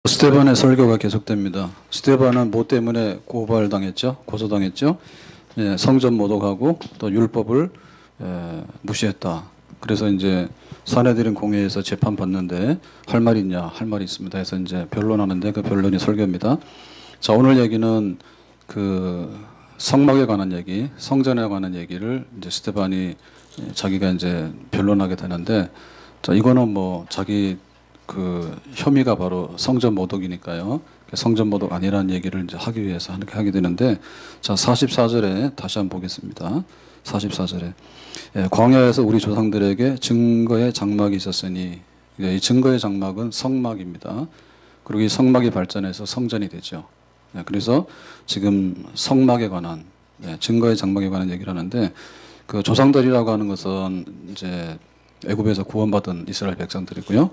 스테반의 설교가 계속됩니다. 스테반은 뭐 때문에 고발당했죠? 고소당했죠? 예, 성전 모독하고 또 율법을 무시했다. 그래서 이제 사내들인 공회에서 재판 받는데 할 말이 있냐? 할 말이 있습니다. 해서 이제 변론하는데 그 변론이 설교입니다. 자, 오늘 얘기는 그 성막에 관한 얘기, 성전에 관한 얘기를 이제 스테반이 자기가 이제 변론하게 되는데, 자, 이거는 뭐 자기 그 혐의가 바로 성전 모독이니까요. 성전 모독 아니라는 얘기를 이제 하기 위해서 하게 되는데, 자, 44절에 다시 한번 보겠습니다. 44절에 광야에서 우리 조상들에게 증거의 장막이 있었으니, 이 증거의 장막은 성막입니다. 그리고 이 성막이 발전해서 성전이 되죠. 그래서 지금 성막에 관한, 증거의 장막에 관한 얘기를 하는데, 그 조상들이라고 하는 것은 이제 애굽에서 구원받은 이스라엘 백성들이고요.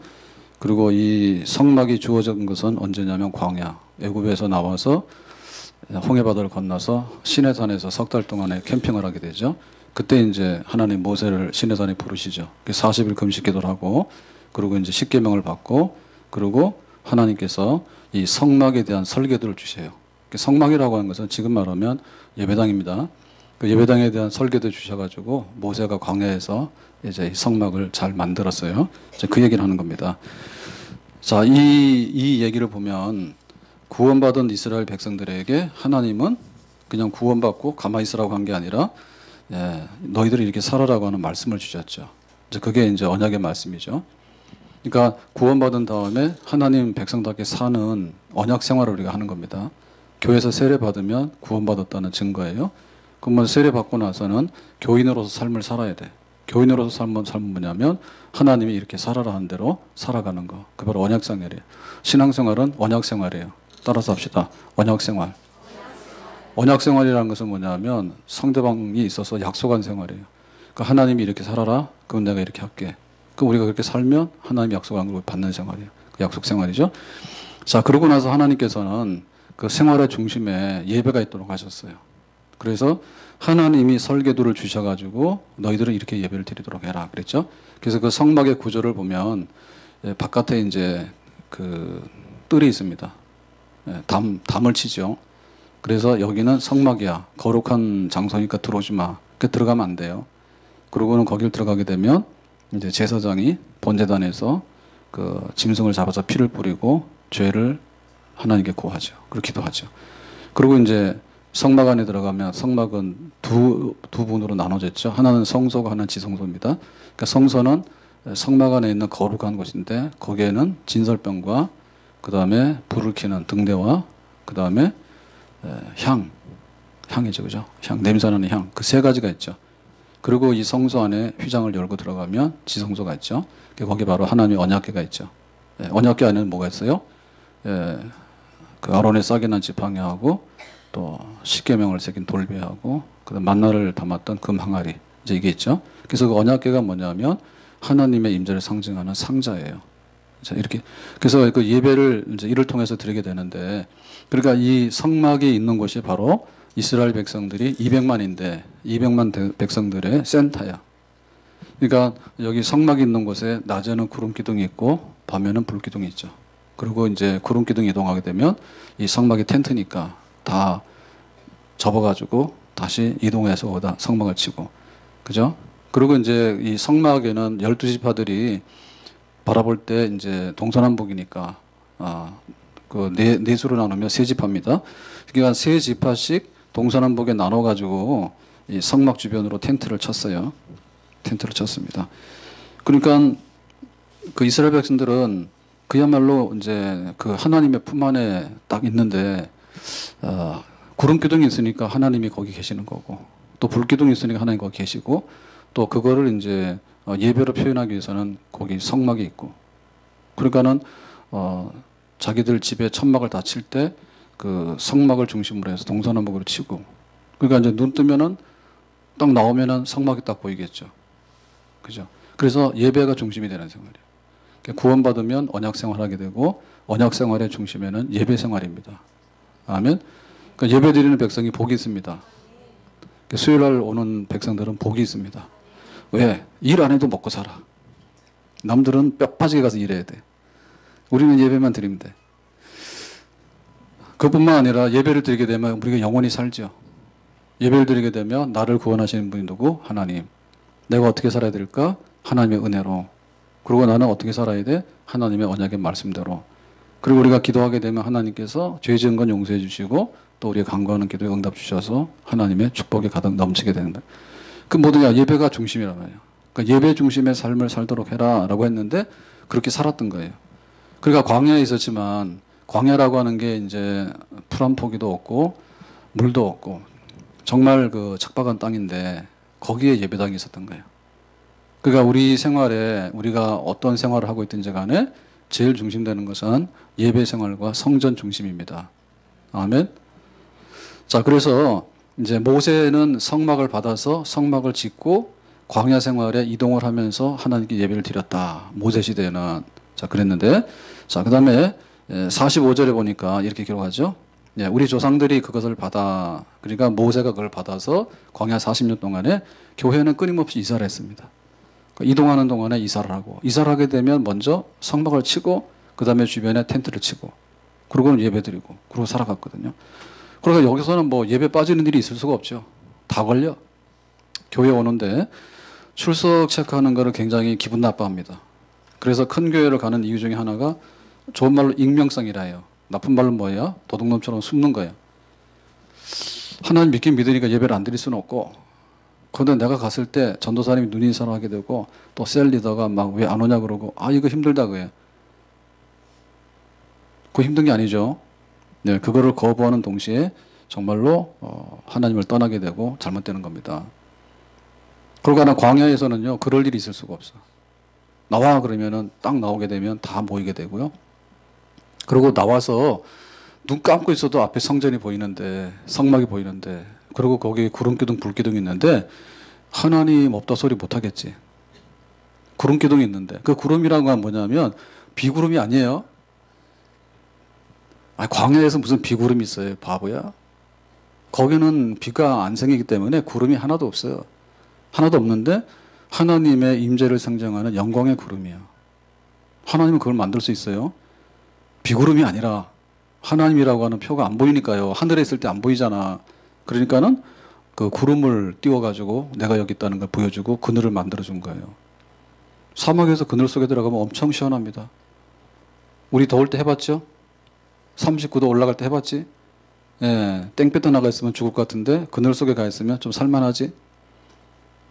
그리고 이 성막이 주어진 것은 언제냐면 광야, 애굽에서 나와서 홍해바다를 건너서 시내산에서 석 달 동안에 캠핑을 하게 되죠. 그때 이제 하나님 모세를 시내산에 부르시죠. 40일 금식 기도를 하고, 그리고 이제 십계명을 받고, 그리고 하나님께서 이 성막에 대한 설계도를 주세요. 성막이라고 하는 것은 지금 말하면 예배당입니다. 그 예배당에 대한 설계도 주셔가지고 모세가 광야에서 이제 이 성막을 잘 만들었어요. 이제 그 얘기를 하는 겁니다. 자, 이 얘기를 보면 구원받은 이스라엘 백성들에게 하나님은 그냥 구원받고 가만히 있으라고 한 게 아니라, 너희들이 이렇게 살아라고 하는 말씀을 주셨죠. 이제 그게 이제 언약의 말씀이죠. 그러니까 구원받은 다음에 하나님 백성답게 사는 언약 생활을 우리가 하는 겁니다. 교회에서 세례 받으면 구원받았다는 증거예요. 그러면 세례 받고 나서는 교인으로서 삶을 살아야 돼. 교인으로서 삶은 뭐냐면 하나님이 이렇게 살아라 한 대로 살아가는 거. 그 바로 언약생활이에요. 신앙생활은 언약생활이에요. 따라서 합시다. 언약생활. 언약생활이라는 것은 뭐냐면 상대방이 있어서 약속한 생활이에요. 그러니까 하나님이 이렇게 살아라. 그럼 내가 이렇게 할게. 그럼 우리가 그렇게 살면 하나님이 약속한 걸 받는 생활이에요. 그 약속 생활이죠. 자, 그러고 나서 하나님께서는 그 생활의 중심에 예배가 있도록 하셨어요. 그래서 하나님이 설계도를 주셔가지고 너희들은 이렇게 예배를 드리도록 해라 그랬죠. 그래서 그 성막의 구조를 보면 바깥에 이제 그 뜰이 있습니다. 담을 치죠. 그래서 여기는 성막이야. 거룩한 장소니까 들어오지 마. 그 들어가면 안 돼요. 그러고는 거길 들어가게 되면 이제 제사장이 번제단에서 그 짐승을 잡아서 피를 뿌리고 죄를 하나님께 고하죠. 그리고 기도하죠. 그리고 이제 성막 안에 들어가면 성막은 두 분으로 나눠졌죠. 하나는 성소가 하나는 지성소입니다. 그러니까 성소는 성막 안에 있는 거룩한 곳인데 거기에는 진설병과 그 다음에 불을 켜는 등대와 그 다음에 향이죠, 그죠? 향, 냄새나는 향, 그 세 가지가 있죠. 그리고 이 성소 안에 휘장을 열고 들어가면 지성소가 있죠. 거기 바로 하나님의 언약궤가 있죠. 언약궤 안에는 뭐가 있어요? 그 아론의 싹이 난 지팡이하고 또 십계명을 새긴 돌배하고 그다음 만나를 담았던 금 항아리, 이제 이게 있죠. 그래서 그 언약궤가 뭐냐면 하나님의 임재를 상징하는 상자예요. 자, 이렇게 그래서 그 예배를 이제 이를 통해서 드리게 되는데, 그러니까 이 성막이 있는 곳이 바로 이스라엘 백성들이 200만인데 200만 백성들의 센터야. 그러니까 여기 성막이 있는 곳에 낮에는 구름 기둥이 있고 밤에는 불 기둥이 있죠. 그리고 이제 구름 기둥이 이동하게 되면 이 성막이 텐트니까 다 접어가지고 다시 이동해서 오다 성막을 치고, 그죠? 그리고 이제 이 성막에는 12지파들이 바라볼 때 이제 동서남북이니까, 그 네 수로 나누면 세 지파입니다. 그러니까 세 지파씩 동서남북에 나눠가지고 이 성막 주변으로 텐트를 쳤어요. 텐트를 쳤습니다. 그러니까 그 이스라엘 백성들은 그야말로 이제 그 하나님의 품 안에 딱 있는데, 구름 기둥이 있으니까 하나님이 거기 계시는 거고, 또 불 기둥이 있으니까 하나님 거기 계시고, 또 그거를 이제 예배로 표현하기 위해서는 거기 성막이 있고, 그러니까는 자기들 집에 천막을 다 칠 때 그 성막을 중심으로 해서 동서남북으로 치고, 그러니까 이제 눈 뜨면은 딱 나오면은 성막이 딱 보이겠죠, 그죠? 그래서 예배가 중심이 되는 생활이에요. 구원받으면 언약 생활하게 되고 언약 생활의 중심에는 예배 생활입니다. 아멘. 그러니까 예배 드리는 백성이 복이 있습니다. 수요일 날 오는 백성들은 복이 있습니다. 왜? 일 안 해도 먹고 살아. 남들은 뼈 빠지게 가서 일해야 돼. 우리는 예배만 드리면 돼. 그뿐만 아니라 예배를 드리게 되면 우리가 영원히 살죠. 예배를 드리게 되면 나를 구원하시는 분이 누구? 하나님. 내가 어떻게 살아야 될까? 하나님의 은혜로. 그리고 나는 어떻게 살아야 돼? 하나님의 언약의 말씀대로. 그리고 우리가 기도하게 되면 하나님께서 죄 지은 건 용서해 주시고 또 우리가 간구하는 기도에 응답 주셔서 하나님의 축복이 가득 넘치게 되는 거예요. 그 모든 게 예배가 중심이란 말이에요. 그러니까 예배 중심의 삶을 살도록 해라라고 했는데 그렇게 살았던 거예요. 그러니까 광야에 있었지만 광야라고 하는 게 이제 풀 한 포기도 없고 물도 없고 정말 그 척박한 땅인데 거기에 예배당이 있었던 거예요. 그러니까 우리 생활에 우리가 어떤 생활을 하고 있든지 간에 제일 중심되는 것은 예배 생활과 성전 중심입니다. 아멘. 자, 그래서 이제 모세는 성막을 받아서 성막을 짓고 광야 생활에 이동을 하면서 하나님께 예배를 드렸다. 모세 시대에는. 자, 그랬는데 자, 그다음에 45절에 보니까 이렇게 기록하죠. 예, 우리 조상들이 그것을 받아, 그러니까 모세가 그걸 받아서 광야 40년 동안에 교회는 끊임없이 이사를 했습니다. 이동하는 동안에 이사를 하고, 이사를 하게 되면 먼저 성막을 치고, 그 다음에 주변에 텐트를 치고, 그러고는 예배 드리고, 그러고 살아갔거든요. 그러니까 여기서는 뭐 예배 빠지는 일이 있을 수가 없죠. 다 걸려. 교회 오는데 출석 체크하는 거를 굉장히 기분 나빠합니다. 그래서 큰 교회를 가는 이유 중에 하나가 좋은 말로 익명성이라 해요. 나쁜 말로 뭐예요? 도둑놈처럼 숨는 거예요. 하나님 믿긴 믿으니까 예배를 안 드릴 수는 없고, 그런데 내가 갔을 때 전도사님이 눈인사를 하게 되고 또 셀 리더가 막 왜 안 오냐 그러고, 아 이거 힘들다 그래요. 그거 힘든 게 아니죠. 네, 그거를 거부하는 동시에 정말로 하나님을 떠나게 되고 잘못되는 겁니다. 그러고 나 광야에서는요 그럴 일이 있을 수가 없어. 나와 그러면은 딱 나오게 되면 다 모이게 되고요. 그리고 나와서 눈 감고 있어도 앞에 성전이 보이는데, 성막이 보이는데, 그리고 거기 구름기둥 불기둥이 있는데 하나님 없다 소리 못 하겠지. 구름기둥이 있는데 그 구름이라는 건 뭐냐면 비구름이 아니에요. 아니, 광야에서 무슨 비구름이 있어요, 바보야. 거기는 비가 안 생기기 때문에 구름이 하나도 없어요. 하나도 없는데 하나님의 임재를 상징하는 영광의 구름이에요. 하나님은 그걸 만들 수 있어요. 비구름이 아니라 하나님이라고 하는 표가 안 보이니까요. 하늘에 있을 때 안 보이잖아. 그러니까는 그 구름을 띄워가지고 내가 여기 있다는 걸 보여주고 그늘을 만들어준 거예요. 사막에서 그늘 속에 들어가면 엄청 시원합니다. 우리 더울 때 해봤죠? 39도 올라갈 때 해봤지? 예, 땡볕에 나가 있으면 죽을 것 같은데 그늘 속에 가 있으면 좀 살만하지?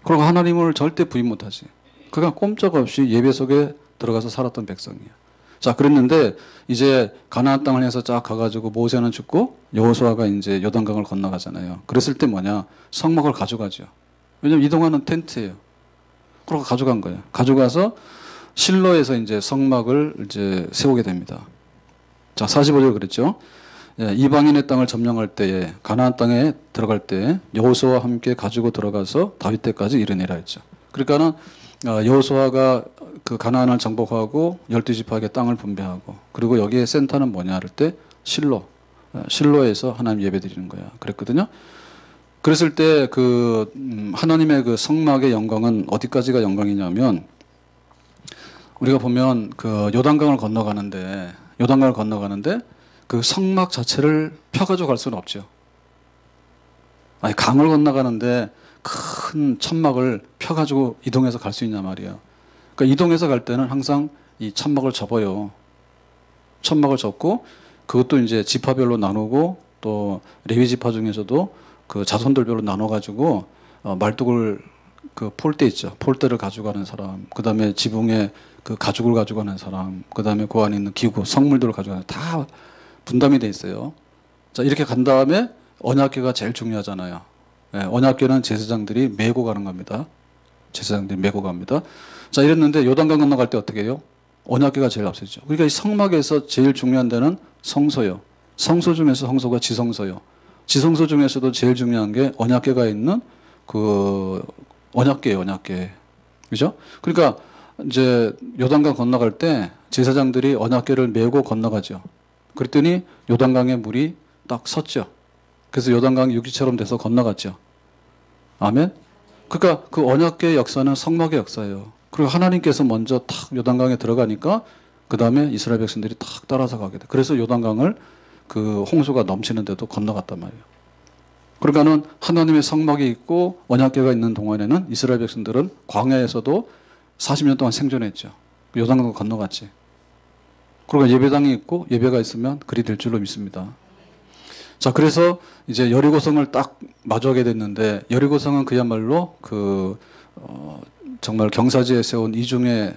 그리고 하나님을 절대 부인 못하지. 그가 꼼짝없이 예배 속에 들어가서 살았던 백성이야. 자, 그랬는데 이제 가나안 땅을 해서 쫙 가가지고 모세는 죽고 여호수아가 이제 요단강을 건너가잖아요. 그랬을 때 뭐냐? 성막을 가져가죠. 왜냐면 이동하는 텐트예요. 그러고 가져간 거예요. 가져가서 실로에서 이제 성막을 이제 세우게 됩니다. 자, 45절 그랬죠. 예, 이방인의 땅을 점령할 때에 가나안 땅에 들어갈 때 여호수아와 함께 가지고 들어가서 다윗 때까지 이르니라 했죠. 그러니까는 여호수아가 그 가나안을 정복하고 12지파에게 땅을 분배하고, 그리고 여기에 센터는 뭐냐 할 때 실로, 실로에서 하나님 예배 드리는 거야 그랬거든요. 그랬을 때 그 하나님의 그 성막의 영광은 어디까지가 영광이냐면, 우리가 보면 그 요단강을 건너가는데 그 성막 자체를 펴가지고 갈 수는 없죠. 아니, 강을 건너가는데 큰 천막을 펴가지고 이동해서 갈 수 있냐 말이야. 그러니까 이동해서 갈 때는 항상 이 천막을 접어요. 천막을 접고 그것도 이제 지파별로 나누고, 또 레위 지파 중에서도 그 자손들별로 나눠가지고 말뚝을 그 폴대 있죠. 폴대를 가져가는 사람, 그 다음에 지붕에 그 가죽을 가져가는 사람, 그 다음에 그 안에 있는 기구, 성물들을 가져가는 다 분담이 돼 있어요. 자, 이렇게 간 다음에 언약궤가 제일 중요하잖아요. 예, 언약궤는 제사장들이 메고 가는 겁니다. 제사장들이 메고 갑니다. 자, 이랬는데 요단강 건너갈 때 어떻게 해요? 언약궤가 제일 앞서죠. 그러니까 이 성막에서 제일 중요한 데는 성소요. 성소 중에서 성소가 지성소요. 지성소 중에서도 제일 중요한 게 언약궤가 있는 그 언약궤예요, 언약궤. 그죠? 그러니까 이제 요단강 건너갈 때 제사장들이 언약궤를 메고 건너가죠. 그랬더니 요단강의 물이 딱 섰죠. 그래서 요단강이 육지처럼 돼서 건너갔죠. 아멘. 그러니까 그 언약궤의 역사는 성막의 역사예요. 그리고 하나님께서 먼저 탁 요단강에 들어가니까 그 다음에 이스라엘 백성들이 탁 따라서 가게 돼. 그래서 요단강을 그 홍수가 넘치는데도 건너갔단 말이에요. 그러니까는 하나님의 성막이 있고 언약궤가 있는 동안에는 이스라엘 백성들은 광야에서도 40년 동안 생존했죠. 요단강도 건너갔지. 그러니까 예배당이 있고 예배가 있으면 그리 될 줄로 믿습니다. 자, 그래서 이제 여리고성을 딱 마주하게 됐는데, 여리고성은 그야말로 정말 경사지에 세운 이중의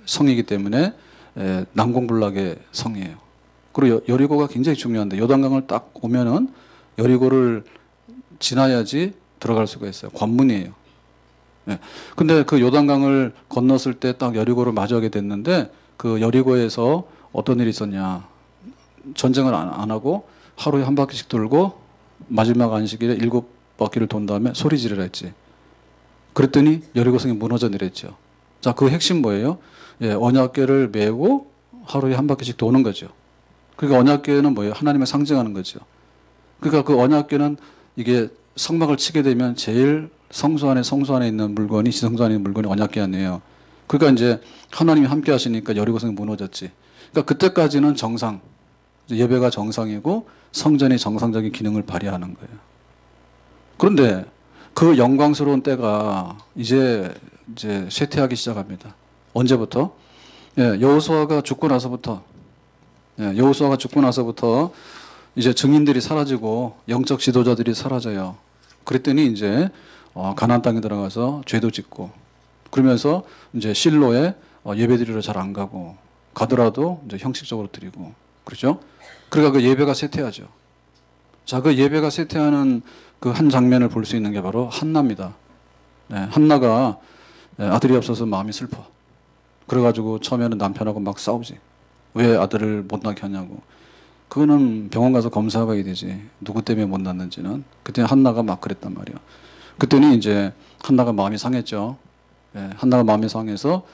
성이기 때문에 난공불락의 성이에요. 그리고 여리고가 굉장히 중요한데, 요단강을 딱 오면은 여리고를 지나야지 들어갈 수가 있어요. 관문이에요. 예. 근데 그 요단강을 건넜을 때 딱 여리고를 마주하게 됐는데, 그 여리고에서 어떤 일이 있었냐. 전쟁을 안 하고 하루에 한 바퀴씩 돌고 마지막 안식일에 7바퀴를 돈 다음에 소리 지르라 했지. 그랬더니 여리고성이 무너져 내렸죠. 자, 그 핵심 뭐예요? 예, 언약궤를 메고 하루에 한 바퀴씩 도는 거죠. 그러니까 언약궤는 뭐예요? 하나님을 상징하는 거죠. 그러니까 그 언약궤는 이게 성막을 치게 되면 제일 성소 안에 있는 물건이, 지성소 안에 있는 물건이 언약궤 아니에요. 그러니까 이제 하나님이 함께 하시니까 여리고성이 무너졌지. 그러니까 그때까지는 정상, 예배가 정상이고 성전이 정상적인 기능을 발휘하는 거예요. 그런데 그 영광스러운 때가 이제 쇠퇴하기 시작합니다. 언제부터? 예, 여호수아가 죽고 나서부터. 예, 여호수아가 죽고 나서부터 이제 증인들이 사라지고 영적 지도자들이 사라져요. 그랬더니 이제 가나안 땅에 들어가서 죄도 짓고, 그러면서 이제 실로에 예배드리러 잘 안 가고, 가더라도 이제 형식적으로 드리고, 그렇죠? 그러니까 그 예배가 쇠퇴하죠. 자, 그 예배가 쇠퇴하는 그 한 장면을 볼 수 있는 게 바로 한나입니다. 네, 한나가 아들이 없어서 마음이 슬퍼. 그래가지고 처음에는 남편하고 막 싸우지. 왜 아들을 못 낳게 하냐고. 그거는 병원 가서 검사해봐야 되지. 누구 때문에 못 낳는지는. 그때 한나가 막 그랬단 말이야. 그때는 이제 한나가 마음이 상했죠. 네, 한나가 마음이 상해서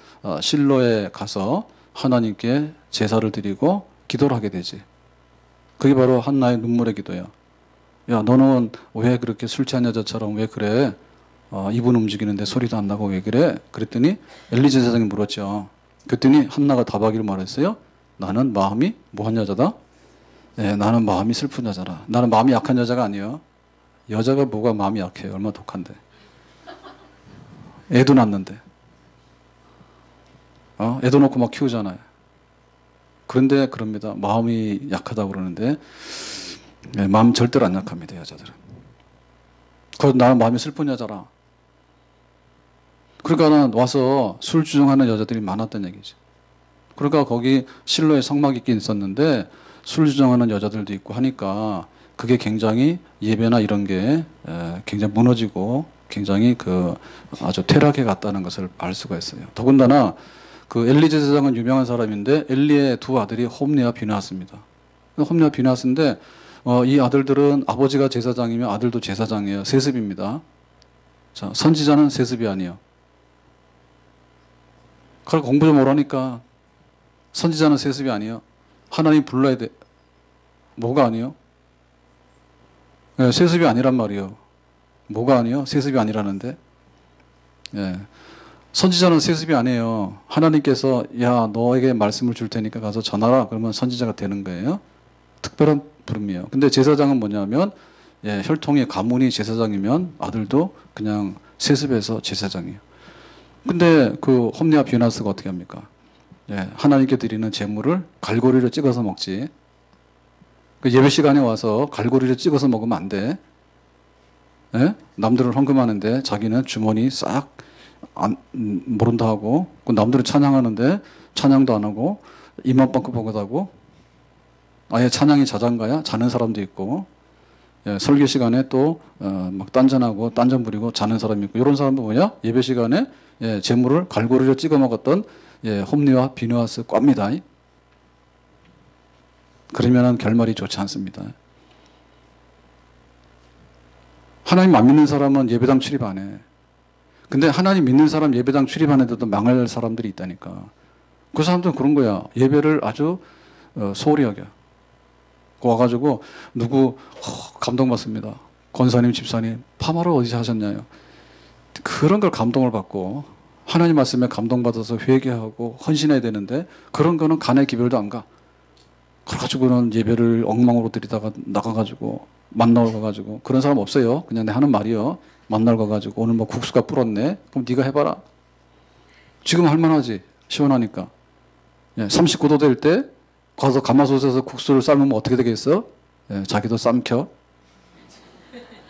실로에 가서 하나님께 제사를 드리고 기도를 하게 되지. 그게 바로 한나의 눈물의 기도야. 야, 너는 왜 그렇게 술 취한 여자처럼 왜 그래? 입은 움직이는데 소리도 안 나고 왜 그래? 그랬더니 엘리제 제사장이 물었죠. 그랬더니 한나가 답하기를 말했어요. 나는 마음이 뭐한 여자다? 네, 나는 마음이 슬픈 여자라. 나는 마음이 약한 여자가 아니에요. 여자가 뭐가 마음이 약해요? 얼마나 독한데. 애도 낳는데. 애도 놓고 막 키우잖아요. 그런데 그럽니다. 마음이 약하다고 그러는데, 네, 마음 절대로 안 약합니다, 여자들은. 그래서 나는 마음이 슬픈 여자라. 그러니까 와서 술 주정하는 여자들이 많았던 얘기죠. 그러니까 거기 실로에 성막이 있긴 있었는데 술 주정하는 여자들도 있고 하니까 그게 굉장히 예배나 이런 게 굉장히 무너지고 굉장히 아주 퇴락해 갔다는 것을 알 수가 있어요. 더군다나 그 엘리 제사장은 유명한 사람인데 엘리의 두 아들이 홈리와 비느하스입니다. 홈리와 비느하스인데 이 아들들은 아버지가 제사장이면 아들도 제사장이에요. 세습입니다. 자, 선지자는 세습이 아니에요. 그걸 공부 좀 오라니까. 선지자는 세습이 아니에요. 하나님 불러야 돼. 뭐가 아니에요? 네, 세습이 아니란 말이에요. 뭐가 아니에요? 세습이 아니라는데. 예. 선지자는 세습이 아니에요. 하나님께서 야, 너에게 말씀을 줄 테니까 가서 전하라. 그러면 선지자가 되는 거예요. 특별한 부름이에요. 근데 제사장은 뭐냐면 혈통의 가문이 제사장이면 아들도 그냥 세습해서 제사장이에요. 근데 그 홈리와 비느하스가 어떻게 합니까? 하나님께 드리는 제물을 갈고리를 찍어서 먹지. 그 예배 시간에 와서 갈고리를 찍어서 먹으면 안 돼. 남들은 헌금하는데 자기는 주머니 싹 모른다 하고, 남들은 찬양하는데 찬양도 안 하고 입만 뻥긋뻥긋하고 아예 찬양이 자장가야 자는 사람도 있고, 설교 시간에 또 막 딴전하고 딴전 부리고 자는 사람이 있고, 이런 사람도 뭐냐? 예배 시간에 제물을 갈고리로 찍어 먹었던 홈리와 비느하스 꽈입니다. 그러면은 결말이 좋지 않습니다. 하나님 안 믿는 사람은 예배당 출입 안 해. 근데 하나님 믿는 사람 예배당 출입하는데도 망할 사람들이 있다니까. 그 사람들은 그런 거야. 예배를 아주 소홀히 여겨. 와가지고 누구 감동받습니다. 권사님, 집사님, 파마를 어디서 하셨냐요? 그런 걸 감동을 받고 하나님 말씀에 감동받아서 회개하고 헌신해야 되는데 그런 거는 간의 기별도 안 가. 그래가지고는 예배를 엉망으로 드리다가 나가가지고 만나러 가가지고 그런 사람 없어요. 그냥 내 하는 말이요. 만나러 가가지고 오늘 뭐 국수가 불었네. 그럼 네가 해봐라. 지금 할만하지. 시원하니까. 예, 39도 될 때 가서 가마솥에서 국수를 삶으면 어떻게 되겠어? 예, 자기도 삶켜.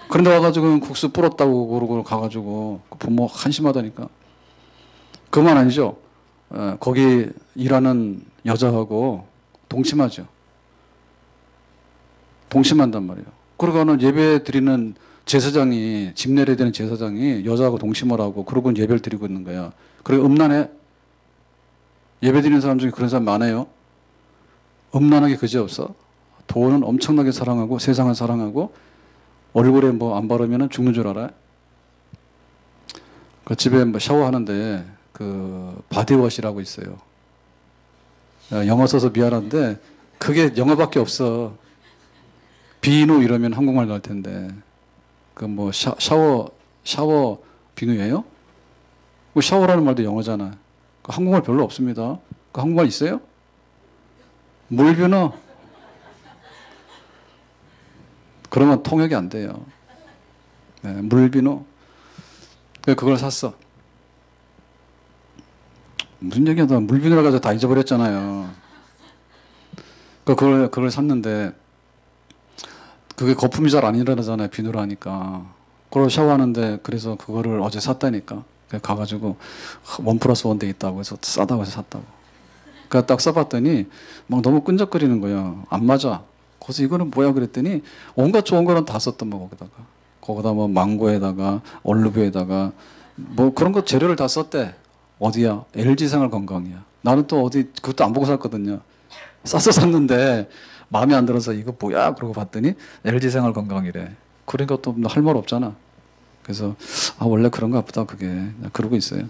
그런데 와가지고 국수 불었다고 그러고 가가지고 부모 한심하다니까. 그만 아니죠. 거기 일하는 여자하고 동침하죠. 동침한단 말이에요. 그러고는 예배 드리는 제사장이, 집 내려야 되는 제사장이 여자하고 동침을 하고 그러고는 예배를 드리고 있는 거야. 그리고 음란해. 예배 드리는 사람 중에 그런 사람 많아요. 음란하게 그지없어. 돈은 엄청나게 사랑하고 세상을 사랑하고 얼굴에 뭐 안 바르면 죽는 줄 알아. 그 집에 뭐 샤워하는데 그 바디워시라고 있어요. 영어 써서 미안한데 그게 영어밖에 없어. 비누 이러면 한국말 나올 텐데 그 뭐 샤워 비누예요? 그 샤워라는 말도 영어잖아. 그 한국말 별로 없습니다. 그 한국말 있어요? 물비누? 그러면 통역이 안 돼요. 네, 물비누. 그걸 샀어. 무슨 얘기하다 물비누라 가지고 다 잊어버렸잖아요. 그걸 샀는데 그게 거품이 잘 안 일어나잖아요. 비누로 하니까. 그걸 샤워하는데 그래서 그거를 어제 샀다니까. 가가지고 1+1 돼 있다고 해서 싸다고 해서 샀다고. 그러니까 딱 써봤더니 막 너무 끈적거리는 거야. 안 맞아. 그래서 이거는 뭐야 그랬더니 온갖 좋은 거는 다 썼던 거 거기다가. 거기다 뭐 망고에다가 올리브에다가 뭐 그런 거 재료를 다 썼대. 어디야? LG생활 건강이야. 나는 또 어디 그것도 안 보고 샀거든요. 싸서 샀는데 마음에 안 들어서 이거 뭐야? 그러고 봤더니 LG생활 건강이래. 그러니까 또 할 말 없잖아. 그래서 아 원래 그런가 보다 그게. 그러고 있어요.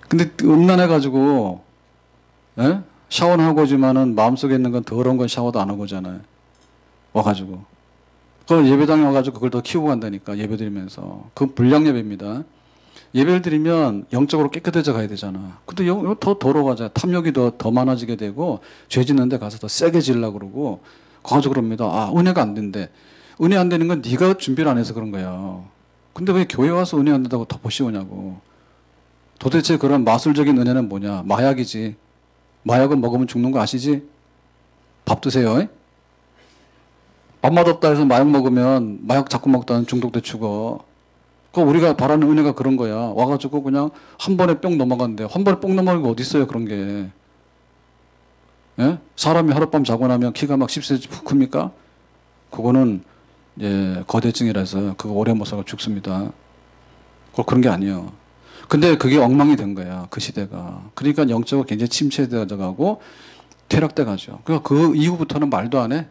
근데 음란해가지고 예? 샤워는 하고 오지만은 마음속에 있는 건 더러운 건 샤워도 안 하고 오잖아요. 와가지고. 그걸 예배당에 와가지고 그걸 더 키우고 간다니까 예배 드리면서. 그건 불량 예배입니다. 예배를 드리면 영적으로 깨끗해져 가야 되잖아. 근데 더 더러워가잖아. 탐욕이 더 많아지게 되고 죄 짓는데 가서 더 세게 지려고 그러고 가지고 그럽니다. 아 은혜가 안 된대. 은혜 안 되는 건 네가 준비를 안 해서 그런 거야. 근데 왜 교회 와서 은혜 안 된다고 더 씌우냐고. 도대체 그런 마술적인 은혜는 뭐냐. 마약이지. 마약은 먹으면 죽는 거 아시지? 밥 드세요. 밥 맛없다 해서 마약 먹으면 마약 자꾸 먹다는 중독돼 죽어. 그 우리가 바라는 은혜가 그런 거야. 와가지고 그냥 한 번에 뿅 넘어간대. 한 번에 뿅 넘어가는 게 어디 있어요 그런 게. 예? 사람이 하룻밤 자고 나면 키가 막 10cm 큽니까? 그거는 예, 거대증이라서 그거 오래 못 살고 죽습니다. 그런 게 아니에요. 근데 그게 엉망이 된 거야. 그 시대가. 그러니까 영적으로 굉장히 침체되어 가고 퇴락돼 가죠. 그러니까 그 이후부터는 말도 안 해.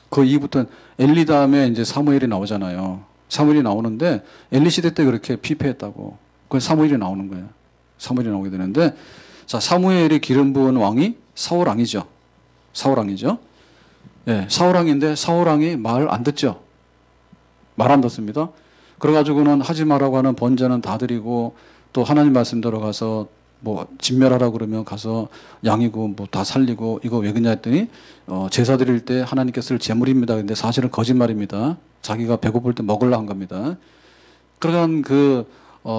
그 이후부터는 엘리 다음에 이제 사무엘이 나오잖아요. 사무엘이 나오는데 엘리 시대 때 그렇게 피폐했다고. 그 사무엘이 나오는 거예요. 사무엘이 나오게 되는데 자 사무엘이 기름 부은 왕이 사울왕이죠. 사울왕이죠. 예, 사울왕인데 사울왕이 말 안 듣죠. 말 안 듣습니다. 그래가지고는 하지 말라고 하는 번제는 다 드리고 또 하나님 말씀대로 가서 뭐 진멸하라 그러면 가서 양이고 뭐 다 살리고 이거 왜 그러냐 했더니 제사 드릴 때 하나님께 쓸 제물입니다. 근데 사실은 거짓말입니다. 자기가 배고플 때 먹으려 한 겁니다. 그러간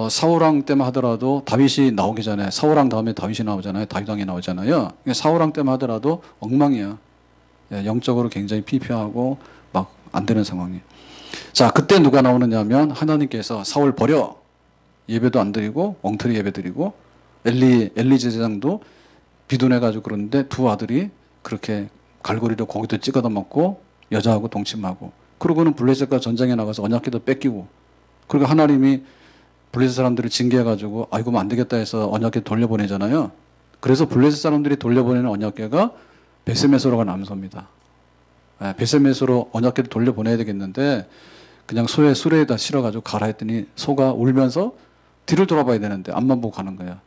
사울왕 때만 하더라도 다윗이 나오기 전에 사울왕 다음에 다윗이 나오잖아요. 다윗왕이 나오잖아요. 사울왕 때만 하더라도 엉망이야. 예, 영적으로 굉장히 피폐하고 막 안 되는 상황이. 자, 그때 누가 나오느냐면 하나님께서 사울 버려. 예배도 안 드리고 엉터리 예배 드리고 엘리 제사장도 비둔해가지고 그러는데 두 아들이 그렇게 갈고리로 고기도 찍어다 먹고 여자하고 동침하고 그러고는 블레셋과 전쟁에 나가서 언약궤도 뺏기고 그리고 하나님이 블레셋 사람들을 징계해가지고 아이고 안 되겠다 해서 언약궤 돌려보내잖아요. 그래서 블레셋 사람들이 돌려보내는 언약궤가 베세메소로가 남소입니다. 베세메소로 언약궤를 돌려보내야 되겠는데 그냥 소의 수레에다 실어가지고 가라 했더니 소가 울면서 뒤를 돌아봐야 되는데 앞만 보고 가는 거야.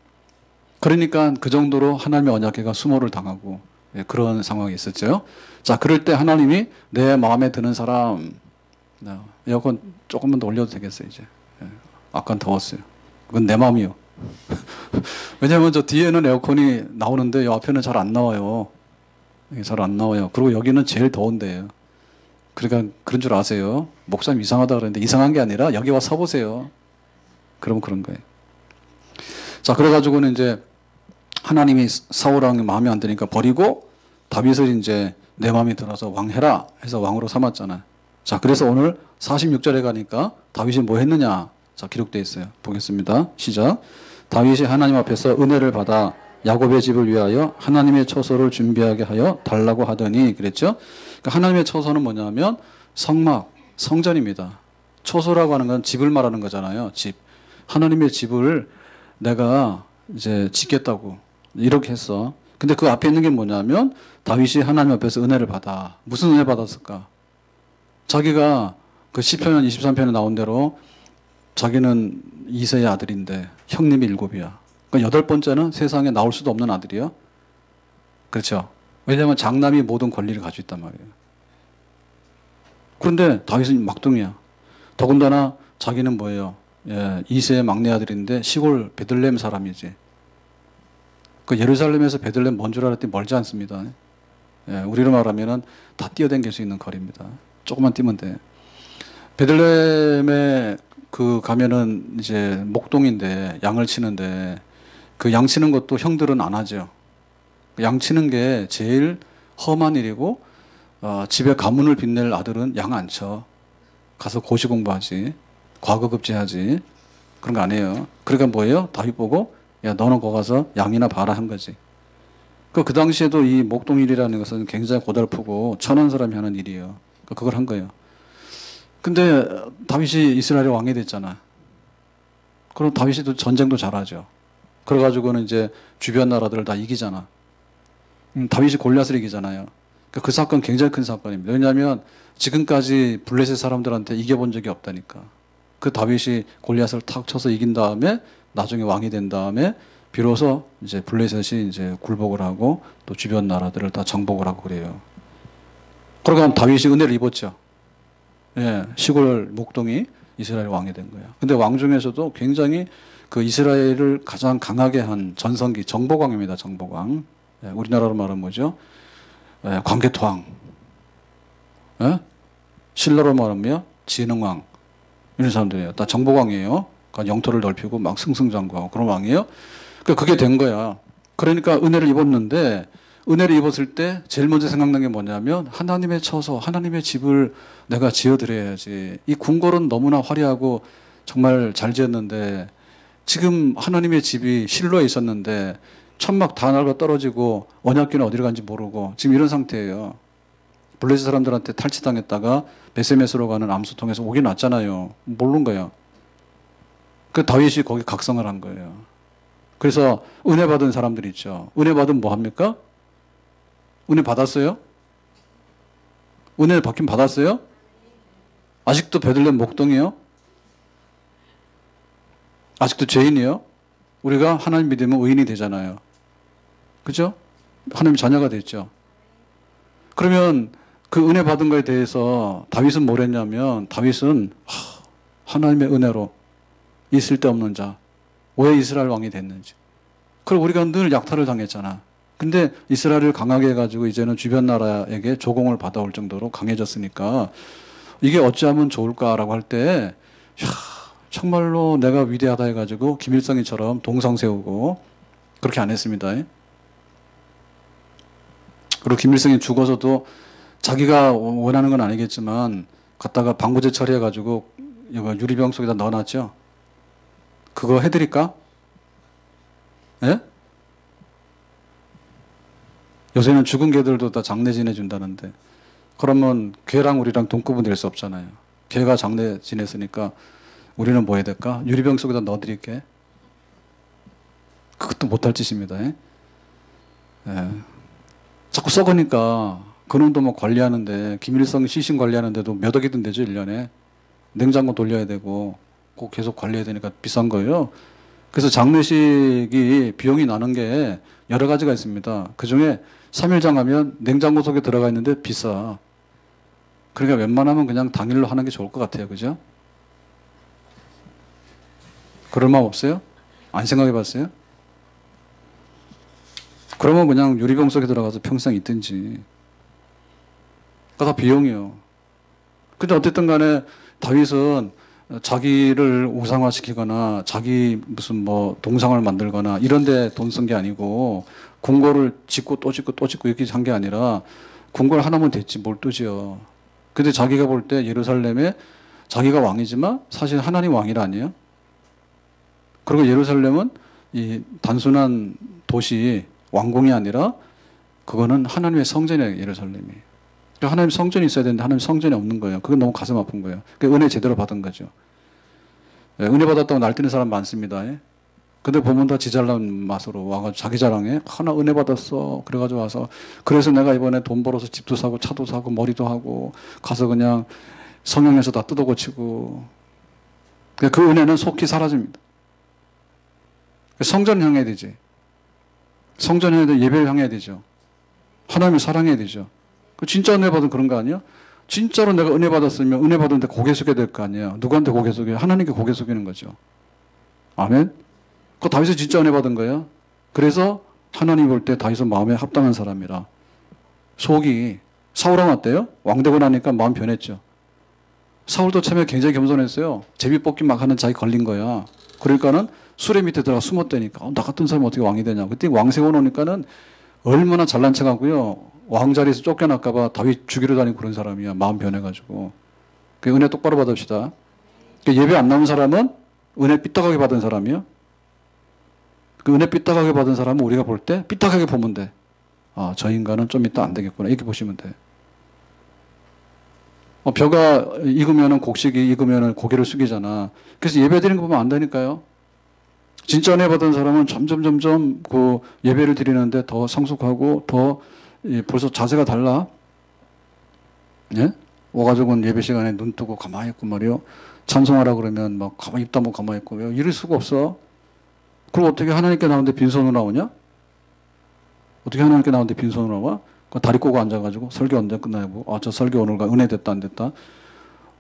그러니까 그 정도로 하나님의 언약궤가 수모를 당하고 그런 상황이 있었죠. 자, 그럴 때 하나님이 내 마음에 드는 사람 에어컨 조금만 더 올려도 되겠어요 이제. 아까는 더웠어요. 그건 내 마음이요. 왜냐하면 저 뒤에는 에어컨이 나오는데 이 앞에는 잘 안 나와요. 이게 잘 안 나와요. 그리고 여기는 제일 더운데요. 그러니까 그런 줄 아세요. 목사님 이상하다 그랬는데 이상한 게 아니라 여기 와 서보세요. 그러면 그런 거예요. 자, 그래가지고는 이제 하나님이 사울 왕이 마음에 안 드니까 버리고 다윗을 이제 내 마음에 들어서 왕해라 해서 왕으로 삼았잖아요. 자, 그래서 오늘 46절에 가니까 다윗이 뭐 했느냐? 자, 기록되어 있어요. 보겠습니다. 시작. 다윗이 하나님 앞에서 은혜를 받아 야곱의 집을 위하여 하나님의 처소를 준비하게 하여 달라고 하더니 그랬죠. 그러니까 하나님의 처소는 뭐냐면 성막, 성전입니다. 처소라고 하는 건 집을 말하는 거잖아요. 집. 하나님의 집을 내가 이제 짓겠다고 이렇게 했어. 근데 그 앞에 있는 게 뭐냐면 다윗이 하나님 앞에서 은혜를 받아. 무슨 은혜 받았을까? 자기가 그 시편 23편에 나온 대로 자기는 이세의 아들인데 형님이 7이야. 그러니까 8번째는 세상에 나올 수도 없는 아들이야. 그렇죠? 왜냐하면 장남이 모든 권리를 가지고 있단 말이에요. 그런데 다윗은 막둥이야. 더군다나 자기는 뭐예요? 예, 이세의 막내 아들인데 시골 베들레헴 사람이지. 그 예루살렘에서 베들레헴 먼 줄 알았더니 멀지 않습니다. 예, 우리로 말하면은 다 뛰어댕길 수 있는 거리입니다. 조금만 뛰면 돼. 베들레헴에 그 가면은 이제 목동인데 양을 치는데 그 양 치는 것도 형들은 안 하죠. 양 치는 게 제일 험한 일이고 집에 가문을 빛낼 아들은 양 안 쳐. 가서 고시 공부하지. 과거급제하지. 그런 거 안 해요. 그러니까 뭐예요? 다윗 보고 야 너는 거 가서 양이나 봐라 한 거지. 그 당시에도 이 목동일이라는 것은 굉장히 고달프고 천한 사람이 하는 일이에요. 그걸 한 거예요. 근데 다윗이 이스라엘의 왕이 됐잖아. 그럼 다윗이 또 전쟁도 잘하죠. 그래가지고는 이제 주변 나라들을 다 이기잖아. 다윗이 골리앗을 이기잖아요. 그 사건 굉장히 큰 사건입니다. 왜냐하면 지금까지 블레셋 사람들한테 이겨본 적이 없다니까. 그 다윗이 골리앗을 탁 쳐서 이긴 다음에 나중에 왕이 된 다음에 비로소 이제 블레셋이 이제 굴복을 하고 또 주변 나라들을 다 정복을 하고 그래요. 그러니까 다윗이 은혜를 입었죠. 예, 시골 목동이 이스라엘 왕이 된 거예요. 근데 왕 중에서도 굉장히 그 이스라엘을 가장 강하게 한 전성기 정복왕입니다. 정복왕. 예, 우리나라로 말하면 뭐죠? 예, 광개토왕. 예? 신라로 말하면 진흥왕. 이런 사람들이에요. 다 정복왕이에요. 그러니까 영토를 넓히고 막 승승장구하고 그런 왕이에요. 그게 된 거야. 그러니까 은혜를 입었는데 은혜를 입었을 때 제일 먼저 생각난 게 뭐냐면 하나님의 처소, 하나님의 집을 내가 지어드려야지. 이 궁궐은 너무나 화려하고 정말 잘 지었는데 지금 하나님의 집이 실로에 있었는데 천막 다 날아 떨어지고 언약궤는 어디로 간지 모르고 지금 이런 상태예요. 블레셋 사람들한테 탈취당했다가 베세메스로 가는 암소통에서 오긴 왔잖아요. 모르는 거야. 그 다윗이 거기 각성을 한 거예요. 그래서 은혜 받은 사람들 있죠. 은혜 받으면 뭐 합니까? 은혜 받았어요? 은혜 받긴 받았어요? 아직도 베들레헴 목동이요? 아직도 죄인이요? 우리가 하나님 믿으면 의인이 되잖아요. 그죠? 하나님 자녀가 됐죠. 그러면 그 은혜 받은 거에 대해서 다윗은 뭘 했냐면 다윗은 하나님의 은혜로 이 쓸데없는 자, 왜 이스라엘 왕이 됐는지. 그리고 우리가 늘 약탈을 당했잖아. 근데 이스라엘을 강하게 해가지고 이제는 주변 나라에게 조공을 받아올 정도로 강해졌으니까 이게 어찌하면 좋을까라고 할 때 정말로 내가 위대하다 해가지고 김일성이처럼 동상 세우고 그렇게 안 했습니다. 그리고 김일성이 죽어서도 자기가 원하는 건 아니겠지만 갖다가 방부제 처리해가지고 유리병 속에다 넣어놨죠. 그거 해드릴까? 예? 요새는 죽은 개들도 다 장례 지내준다는데 그러면 개랑 우리랑 동급은 될 수 없잖아요. 개가 장례 지냈으니까 우리는 뭐 해야 될까? 유리병 속에다 넣어드릴게. 그것도 못할 짓입니다. 예? 예. 자꾸 썩으니까 그놈도 뭐 관리하는데 김일성 시신 관리하는데도 몇 억이 든대죠 1년에. 냉장고 돌려야 되고 꼭 계속 관리해야 되니까 비싼 거예요. 그래서 장례식이 비용이 나는 게 여러 가지가 있습니다. 그중에 3일장 하면 냉장고 속에 들어가 있는데 비싸. 그러니까 웬만하면 그냥 당일로 하는 게 좋을 것 같아요. 그죠? 그럴 마음 없어요? 안 생각해 봤어요? 그러면 그냥 유리병 속에 들어가서 평생 있든지. 그거 다 비용이요. 근데 어쨌든 간에 다윗은 자기를 우상화시키거나 자기 무슨 뭐 동상을 만들거나 이런 데 돈 쓴 게 아니고 궁궐을 짓고 또 짓고 또 짓고 이렇게 한 게 아니라 궁궐 하나면 됐지 뭘 또 지어. 근데 자기가 볼 때 예루살렘에 자기가 왕이지만 사실 하나님 왕이라 아니에요? 그리고 예루살렘은 이 단순한 도시 왕궁이 아니라 그거는 하나님의 성전이에요, 예루살렘이. 그러니까 하나님 성전이 있어야 되는데 하나님 성전이 없는 거예요. 그건 너무 가슴 아픈 거예요. 그러니까 은혜 제대로 받은 거죠. 예, 은혜 받았다고 날뛰는 사람 많습니다. 예. 근데 보면 다 지잘난 맛으로 와가지고 자기 자랑해. 하나 은혜 받았어. 그래가지고 와서 그래서 내가 이번에 돈 벌어서 집도 사고 차도 사고 머리도 하고 가서 그냥 성령에서 다 뜯어 고치고 그러니까 그 은혜는 속히 사라집니다. 성전 향해야 되지. 성전 향해야 돼. 예배를 향해야 되죠. 하나님을 사랑해야 되죠. 진짜 은혜 받은 그런 거 아니에요? 진짜로 내가 은혜 받았으면 은혜 받은데 고개 숙여야 될 거 아니에요. 누구한테 고개 숙여요? 하나님께 고개 숙이는 거죠. 아멘. 그 다윗은 진짜 은혜 받은 거예요. 그래서 하나님 볼 때 다윗은 마음에 합당한 사람이라. 속이 사울왕 어때요? 왕 되고 나니까 마음 변했죠. 사울도 처음에 굉장히 겸손했어요. 제비 뽑기 막 하는 자기 걸린 거야. 그러니까는 수레 밑에 들어가 숨었다니까. 나 같은 사람이 어떻게 왕이 되냐. 그때 왕 세워놓으니까는 얼마나 잘난 척하고요. 왕자리에서 쫓겨날까봐 다윗 죽이러 다니고 그런 사람이야. 마음 변해가지고. 그 은혜 똑바로 받읍시다. 예배 안 나온 사람은 은혜 삐딱하게 받은 사람이요. 그 은혜 삐딱하게 받은 사람은 우리가 볼 때 삐딱하게 보면 돼. 아, 저 인간은 좀 이따 안 되겠구나. 이렇게 보시면 돼. 벼가 익으면은 곡식이 익으면은 고개를 숙이잖아. 그래서 예배 드리는 거 보면 안 되니까요. 진짜 은혜 받은 사람은 점점 그 예배를 드리는데 더 성숙하고 더 벌써 자세가 달라. 예? 와가지고는 예배 시간에 눈 뜨고 가만히 있고 말이요. 찬송하라 그러면 막 가만히 입 다물고 가만히 있고 이럴 수가 없어. 그럼 어떻게 하나님께 나오는데 빈손으로 나오냐? 어떻게 하나님께 나오는데 빈손으로 나와? 다리 꼬고 앉아가지고 설교 언제 끝나요? 아, 저 설교 오늘가 은혜 됐다 안 됐다?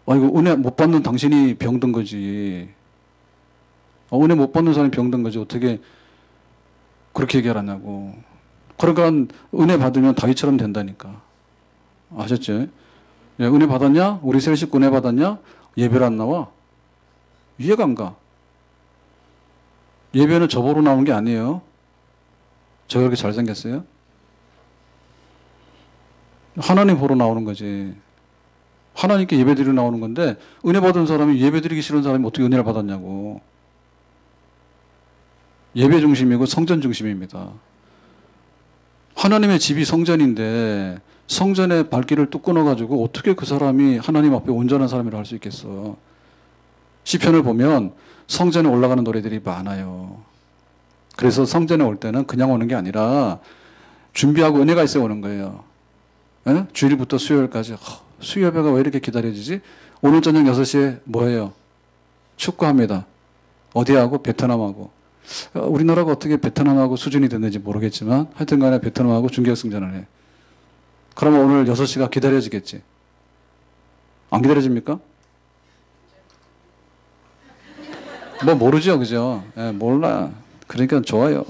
아, 이거 은혜 못 받는 당신이 병든 거지. 은혜 못 받는 사람이 병든 거지. 어떻게 그렇게 얘기하라냐고. 그러니까 은혜 받으면 다윗처럼 된다니까. 아셨죠? 예, 은혜 받았냐? 우리 세 식구 은혜 받았냐? 예배를 안 나와? 이해가 안 가. 예배는 저 보러 나온 게 아니에요. 저 그렇게 잘생겼어요? 하나님 보러 나오는 거지. 하나님께 예배 드리러 나오는 건데 은혜 받은 사람이 예배 드리기 싫은 사람이 어떻게 은혜를 받았냐고. 예배 중심이고 성전 중심입니다. 하나님의 집이 성전인데 성전의 발길을 뚝 끊어가지고 어떻게 그 사람이 하나님 앞에 온전한 사람이라고 할 수 있겠어. 시편을 보면 성전에 올라가는 노래들이 많아요. 그래서 성전에 올 때는 그냥 오는 게 아니라 준비하고 은혜가 있어야 오는 거예요. 예? 주일부터 수요일까지 수요예배가 왜 이렇게 기다려지지? 오늘 저녁 6시에 뭐해요? 축구합니다. 어디하고? 베트남하고. 우리나라가 어떻게 베트남하고 수준이 됐는지 모르겠지만 하여튼 간에 베트남하고 준결승전을 해. 그러면 오늘 6시가 기다려지겠지? 안 기다려집니까? 뭐 모르죠, 그죠? 예, 몰라. 그러니까 좋아요.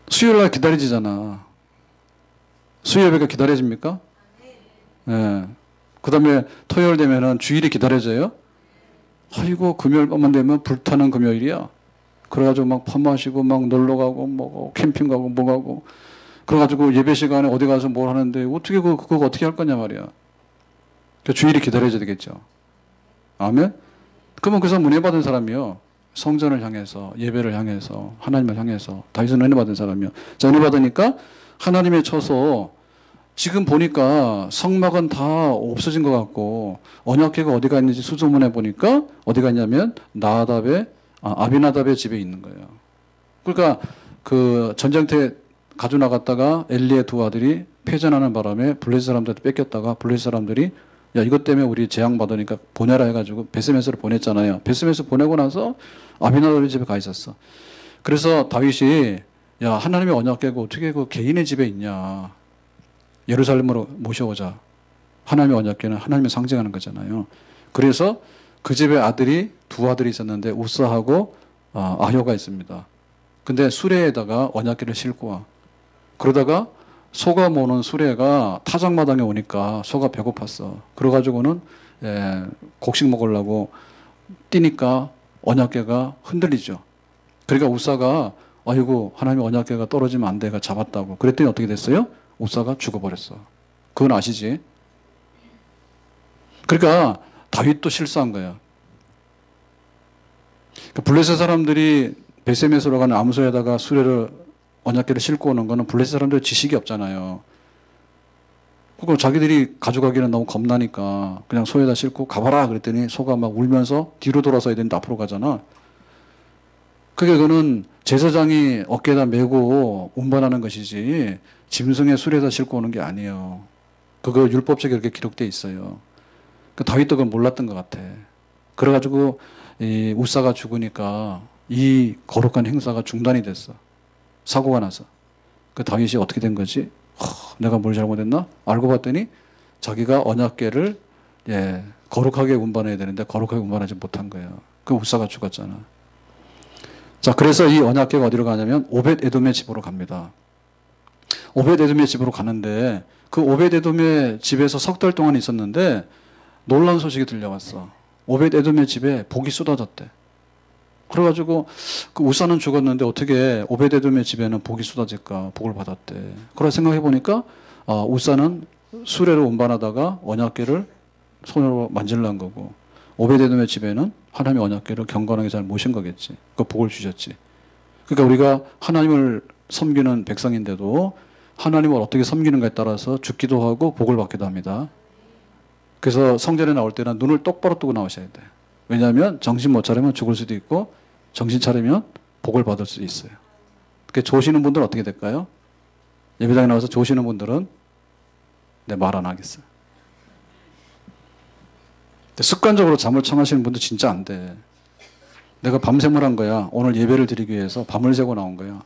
수요일날 기다려지잖아. 수요예배가 기다려집니까? 예. 그 다음에 토요일 되면은 주일이 기다려져요? 아이고, 금요일 밤만 되면 불타는 금요일이야. 그래가지고 막 밥 마시고 막 놀러 가고 뭐 캠핑 가고 뭐 가고. 그래가지고 예배 시간에 어디 가서 뭘 하는데 어떻게 그거 어떻게 할 거냐 말이야. 그 주일이 기다려져야 되겠죠. 아멘? 그러면 그 사람 은혜 받은 사람이요. 성전을 향해서 예배를 향해서 하나님을 향해서 다윗은 은혜 받은 사람이요. 자, 은혜 받으니까 하나님의 처소 지금 보니까 성막은 다 없어진 것 같고 언약궤가 어디가 있는지 수소문해 보니까 어디가 있냐면 아비나답의 집에 있는 거예요. 그러니까 그 전쟁터에 가져 나갔다가 엘리의 두 아들이 패전하는 바람에 블레셋 사람들한테 뺏겼다가 블레셋 사람들이 야, 이것 때문에 우리 재앙 받으니까 보내라 해가지고 베스메스를 보냈잖아요. 베스메스 보내고 나서 아비나답의 집에 가 있었어. 그래서 다윗이 야, 하나님의 언약궤가 어떻게 그 개인의 집에 있냐. 예루살렘으로 모셔오자. 하나님의 언약궤는 하나님을 상징하는 거잖아요. 그래서 그 집에 두 아들이 있었는데 우사하고 아효가 있습니다. 근데 수레에다가 언약궤를 싣고 와. 그러다가 소가 모는 수레가 타작마당에 오니까 소가 배고팠어. 그래가지고는 곡식 먹으려고 뛰니까 언약궤가 흔들리죠. 그러니까 우사가 아이고 하나님의 언약궤가 떨어지면 안 돼가 잡았다고. 그랬더니 어떻게 됐어요? 우사가 죽어버렸어. 그건 아시지? 그러니까 다윗도 실수한 거야. 그러니까 블레셋 사람들이 베세메스로 가는 암소에다가 수레를 언약궤를 싣고 오는 거는 블레셋 사람들 지식이 없잖아요. 그리고 자기들이 가져가기는 너무 겁나니까 그냥 소에다 싣고 가봐라 그랬더니 소가 막 울면서 뒤로 돌아서야 되는데 앞으로 가잖아. 그거는 제사장이 어깨에다 메고 운반하는 것이지 짐승의 수레에다 싣고 오는 게 아니에요. 그거 율법책에 그렇게 기록되어 있어요. 그 다윗도 그걸 몰랐던 것 같아. 그래가지고 이 우사가 죽으니까 이 거룩한 행사가 중단이 됐어. 사고가 나서. 그 다윗이 어떻게 된 거지? 내가 뭘 잘못했나? 알고 봤더니 자기가 언약궤를 거룩하게 운반해야 되는데 거룩하게 운반하지 못한 거예요. 그 우사가 죽었잖아. 자, 그래서 이 언약궤가 어디로 가냐면 오벳 에돔의 집으로 갑니다. 오벳 에돔의 집으로 가는데 그 오벳 에돔의 집에서 석 달 동안 있었는데 놀라운 소식이 들려왔어. 오벳 에돔의 집에 복이 쏟아졌대. 그래가지고 그 우사는 죽었는데 어떻게 오벳 에돔의 집에는 복이 쏟아질까? 복을 받았대. 그래 생각해 보니까 우사는 수레로 운반하다가 언약궤를 손으로 만질란 거고 오벳 에돔의 집에는 하나님의 언약궤를 경건하게 잘 모신 거겠지. 그 복을 주셨지. 그러니까 우리가 하나님을 섬기는 백성인데도 하나님을 어떻게 섬기는가에 따라서 죽기도 하고 복을 받기도 합니다. 그래서 성전에 나올 때는 눈을 똑바로 뜨고 나오셔야 돼. 왜냐하면 정신 못 차리면 죽을 수도 있고 정신 차리면 복을 받을 수도 있어요. 그렇게 조시는 분들은 어떻게 될까요? 예배당에 나와서 조시는 분들은 내 말 안 하겠어요. 습관적으로 잠을 청하시는 분도 진짜 안 돼. 내가 밤샘을 한 거야. 오늘 예배를 드리기 위해서 밤을 새고 나온 거야.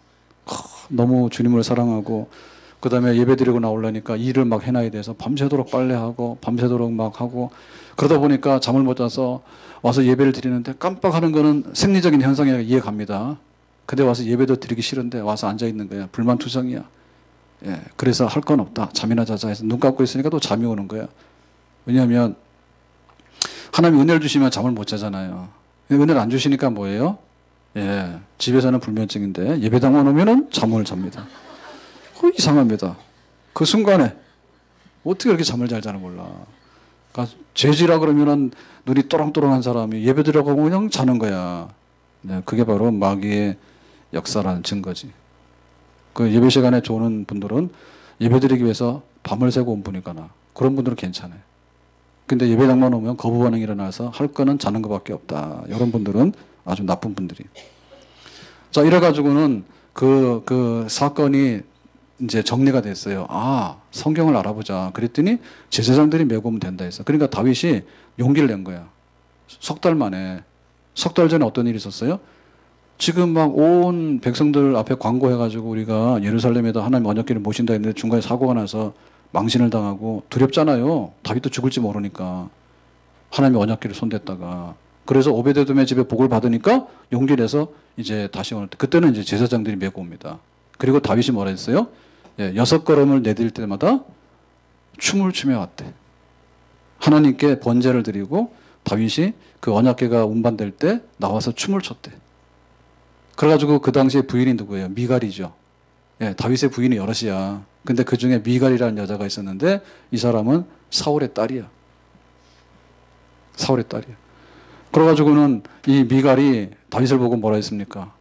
너무 주님을 사랑하고 그 다음에 예배 드리고 나오려니까 일을 막 해놔야 돼서 밤새도록 빨래하고 밤새도록 막 하고 그러다 보니까 잠을 못 자서 와서 예배를 드리는데 깜빡하는 거는 생리적인 현상이라 이해갑니다. 근데 와서 예배도 드리기 싫은데 와서 앉아있는 거야. 불만투성이야. 그래서 할 건 없다. 잠이나 자자 해서 눈 감고 있으니까 또 잠이 오는 거야. 왜냐하면 하나님이 은혜를 주시면 잠을 못 자잖아요. 은혜를 안 주시니까 뭐예요? 집에서는 불면증인데 예배당만 오면은 잠을 잡니다. 이상합니다. 그 순간에 어떻게 그렇게 잠을 잘 자는 몰라. 그러니까 죄지라 그러면은 눈이 또랑또랑한 사람이 예배 들어가고 그냥 자는 거야. 그게 바로 마귀의 역사라는 증거지. 그 예배 시간에 좋은 분들은 예배 드리기 위해서 밤을 새고 온 분이거나 그런 분들은 괜찮아요. 근데 예배당만 오면 거부 반응이 일어나서 할 거는 자는 것밖에 없다. 이런 분들은 아주 나쁜 분들이. 자, 이래가지고는 그 사건이 이제 정리가 됐어요. 성경을 알아보자. 그랬더니 제사장들이 메고 오면 된다 했어. 그러니까 다윗이 용기를 낸 거야. 석 달 만에. 석 달 전에 어떤 일이 있었어요? 지금 막 온 백성들 앞에 광고해가지고 우리가 예루살렘에다 하나님 언약궤를 모신다 했는데 중간에 사고가 나서 망신을 당하고 두렵잖아요. 다윗도 죽을지 모르니까. 하나님의 언약궤를 손댔다가. 그래서 오베데돔의 집에 복을 받으니까 용기를 내서 이제 다시 오늘 때. 그때는 이제 제사장들이 메고 옵니다. 그리고 다윗이 뭐라 했어요? 6걸음을 내딜 때마다 춤을 추며 왔대. 하나님께 번제를 드리고 다윗이 그 언약궤가 운반될 때 나와서 춤을 췄대. 그래가지고 그 당시에 부인이 누구예요? 미갈이죠. 다윗의 부인이 여럿이야. 근데 그 중에 미갈이라는 여자가 있었는데 이 사람은 사울의 딸이야. 사울의 딸이야. 그래가지고는 이 미갈이 다윗을 보고 뭐라 했습니까?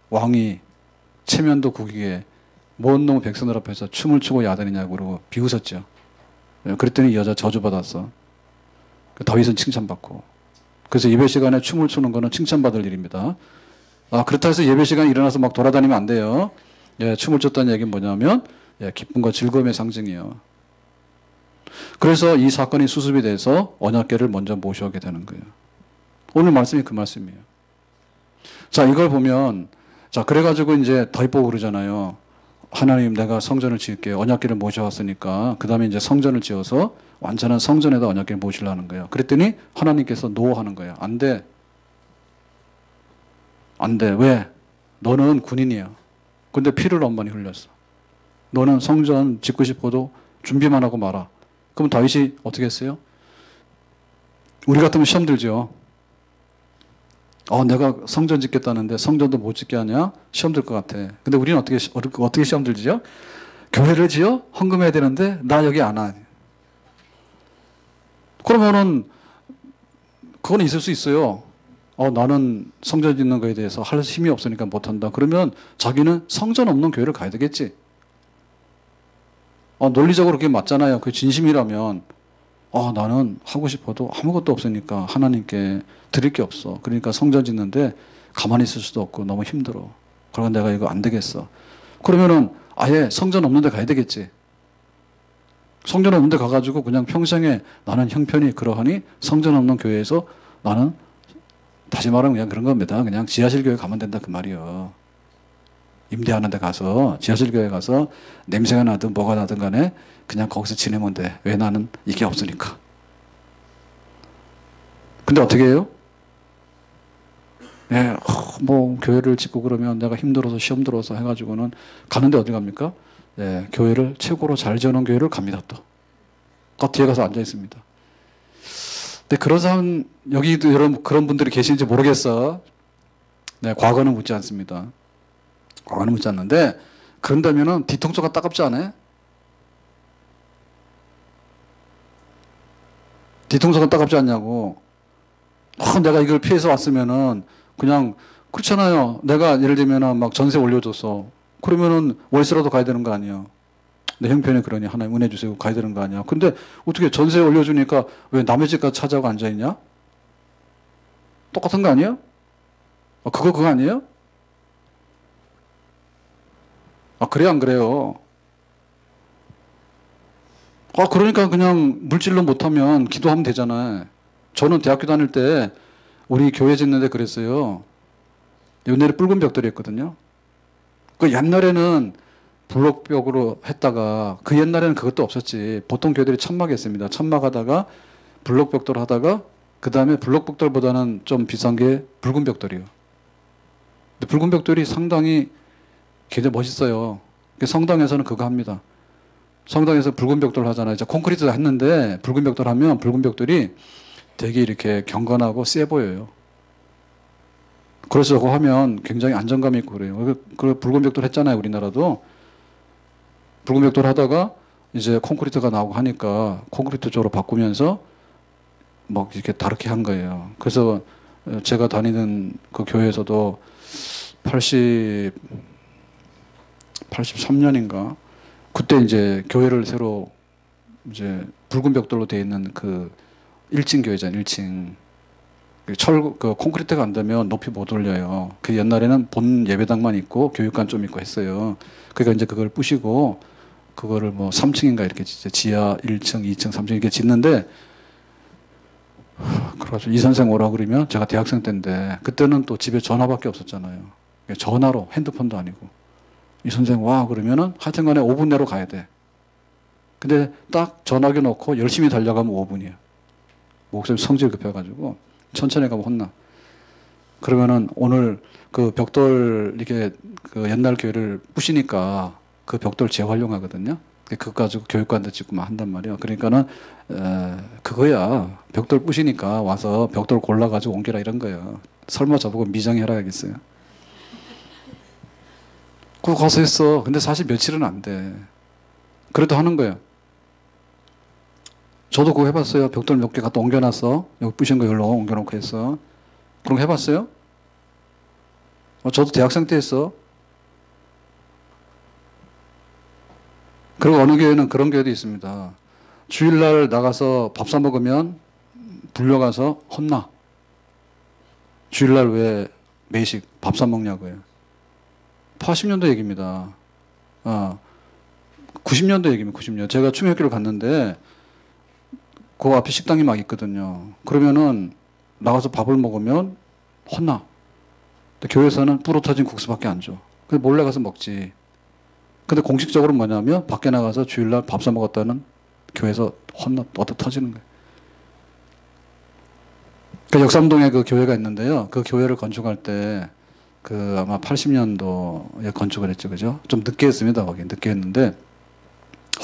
왕이 체면도 구기게 뭔 놈 백성들 앞에서 춤을 추고 야단이냐고 그러고 비웃었죠. 그랬더니 이 여자 저주받았어. 다윗은 칭찬받고. 그래서 예배 시간에 춤을 추는 거는 칭찬받을 일입니다. 그렇다 해서 예배 시간에 일어나서 막 돌아다니면 안 돼요. 춤을 췄다는 얘기는 뭐냐면 기쁨과 즐거움의 상징이에요. 그래서 이 사건이 수습이 돼서 언약궤를 먼저 모셔오게 되는 거예요. 오늘 말씀이 그 말씀이에요. 자, 이걸 보면 자, 그래가지고 이제 다윗 보고 그러잖아요. 하나님, 내가 성전을 지을게요. 언약궤를 모셔왔으니까 그 다음에 이제 성전을 지어서 완전한 성전에다 언약궤를 모시려는 거예요. 그랬더니 하나님께서 노 하는 거예요. 안 돼. 안 돼. 왜? 너는 군인이야. 근데 피를 너무 많이 흘렸어. 너는 성전 짓고 싶어도 준비만 하고 말아. 그럼 다윗이 어떻게 했어요? 우리 같으면 시험 들죠. 내가 성전 짓겠다는데 성전도 못 짓게 하냐? 시험 들 것 같아. 근데 우리는 어떻게 시험 들지요? 교회를 지어? 헌금해야 되는데 나 여기 안 와. 그러면은 그건 있을 수 있어요. 나는 성전 짓는 거에 대해서 할 힘이 없으니까 못한다. 그러면 자기는 성전 없는 교회를 가야 되겠지. 논리적으로 그게 맞잖아요. 그게 진심이라면 나는 하고 싶어도 아무것도 없으니까 하나님께 드릴 게 없어. 그러니까 성전 짓는데 가만히 있을 수도 없고 너무 힘들어. 그러면 내가 이거 안 되겠어. 그러면은 아예 성전 없는 데 가야 되겠지. 성전 없는 데 가가지고 그냥 평생에 나는 형편이 그러하니 성전 없는 교회에서 나는 다시 말하면 그냥 그런 겁니다. 그냥 지하실 교회 가면 된다 그 말이요. 임대하는 데 가서 지하실 교회 가서 냄새가 나든 뭐가 나든 간에 그냥 거기서 지내면 돼. 왜 나는 이게 없으니까. 근데 어떻게 해요? 교회를 짓고 그러면 내가 힘들어서 시험 들어서 해가지고는 가는데 어디 갑니까? 교회를 최고로 잘 지어놓은 교회를 갑니다 또. 그 뒤에 가서 앉아 있습니다. 근데 그런 사람, 여기도 여러분 그런 분들이 계신지 모르겠어. 과거는 묻지 않습니다. 과거는 묻지 않는데, 그런다면은 뒤통수가 따갑지 않아요? 뒤통수가 따갑지 않냐고. 내가 이걸 피해서 왔으면은 그냥 그렇잖아요. 내가 예를 들면은 막 전세 올려줬어. 그러면은 월세라도 가야 되는 거 아니에요. 내 형편이 그러니 하나님 은혜 주세요. 가야 되는 거 아니야. 근데 어떻게 전세 올려주니까 왜 남의 집까지 찾아가고 앉아있냐? 똑같은 거 아니에요? 그거 아니에요? 그래, 안 그래요? 그러니까 그냥 물질로 못하면 기도하면 되잖아요. 저는 대학교 다닐 때 우리 교회 짓는데 그랬어요. 옛날에 붉은 벽돌이었거든요. 그 옛날에는 블록벽으로 했다가 그 옛날에는 그것도 없었지. 보통 교회들이 천막 했습니다. 천막 하다가 블록벽돌 하다가 그 다음에 블록벽돌보다는 좀 비싼 게 붉은 벽돌이에요. 근데 붉은 벽돌이 상당히 굉장히 멋있어요. 성당에서는 그거 합니다. 성당에서 붉은 벽돌 하잖아요. 이제 콘크리트 했는데 붉은 벽돌 하면 붉은 벽돌이 되게 이렇게 경건하고 세 보여요. 그래서 그거 하면 굉장히 안정감이 있고 그래요. 그 붉은 벽돌 했잖아요. 우리나라도. 붉은 벽돌 하다가 이제 콘크리트가 나오고 하니까 콘크리트 쪽으로 바꾸면서 막 이렇게 다르게 한 거예요. 그래서 제가 다니는 그 교회에서도 83년인가 그때 이제 교회를 새로 이제 붉은 벽돌로 되어 있는 그 1층 교회잖아요. 1층. 그 콘크리트가 안 되면 높이 못 올려요. 그 옛날에는 본 예배당만 있고 교육관 좀 있고 했어요. 그러니까 이제 그걸 부시고 그거를 뭐 3층인가 이렇게 지하 1층, 2층, 3층 이렇게 짓는데 그래가지고 이 선생 오라 그러면 제가 대학생 때인데 그때는 또 집에 전화밖에 없었잖아요. 전화로 핸드폰도 아니고 이 선생 와 그러면은 하여튼간에 5분 내로 가야 돼. 근데 딱 전화기 놓고 열심히 달려가면 5분이에요. 목사님 성질 급해가지고 천천히 가면 혼나. 그러면은 오늘 그 벽돌 이렇게 그 옛날 교회를 부시니까 그 벽돌 재활용하거든요. 그거 가지고 교육관도 짓고 막 한단 말이에요. 그러니까는 그거야. 벽돌 부시니까 와서 벽돌 골라가지고 옮겨라 이런 거예요. 설마 저보고 미장해라 하겠어요. 그거 가서 했어. 근데 사실 며칠은 안 돼. 그래도 하는 거예요. 저도 그거 해봤어요. 벽돌 몇 개 갖다 옮겨놨어. 여기 부신 거 여기로 옮겨놓고 했어. 그런 거 해봤어요? 저도 대학생 때 했어. 그리고 어느 교회는 그런 교회도 있습니다. 주일날 나가서 밥 사 먹으면 불려가서 혼나. 주일날 왜 매식 밥 사 먹냐고요. 80년도 얘기입니다. 90년도 얘기입니다. 90년. 제가 충격교를 갔는데 그 앞에 식당이 막 있거든요. 그러면은 나가서 밥을 먹으면 혼나. 근데 교회에서는 불어 터진 국수밖에 안 줘. 그래서 몰래 가서 먹지. 근데 공식적으로 뭐냐면 밖에 나가서 주일날 밥 사 먹었다는 교회에서 혼나 얻어 터지는 거예요. 그 역삼동에 그 교회가 있는데요. 그 교회를 건축할 때 그 아마 80년도에 건축을 했죠, 그죠? 좀 늦게 했습니다, 거기 늦게 했는데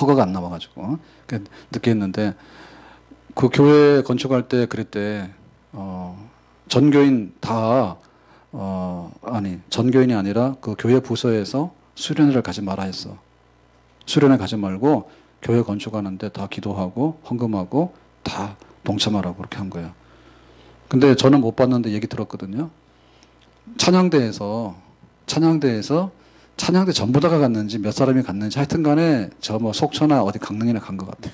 허가가 안 나와가지고 늦게 했는데 그 교회 건축할 때 그랬대. 전교인 다 아니 전교인이 아니라 그 교회 부서에서 수련회를 가지 마라 했어. 수련회 가지 말고 교회 건축하는데 다 기도하고 헌금하고 다 동참하라고 그렇게 한 거예요. 근데 저는 못 봤는데 얘기 들었거든요. 찬양대에서 찬양대 전부 다가 갔는지 몇 사람이 갔는지 하여튼 간에 저 뭐 속초나 어디 강릉이나 간 것 같아.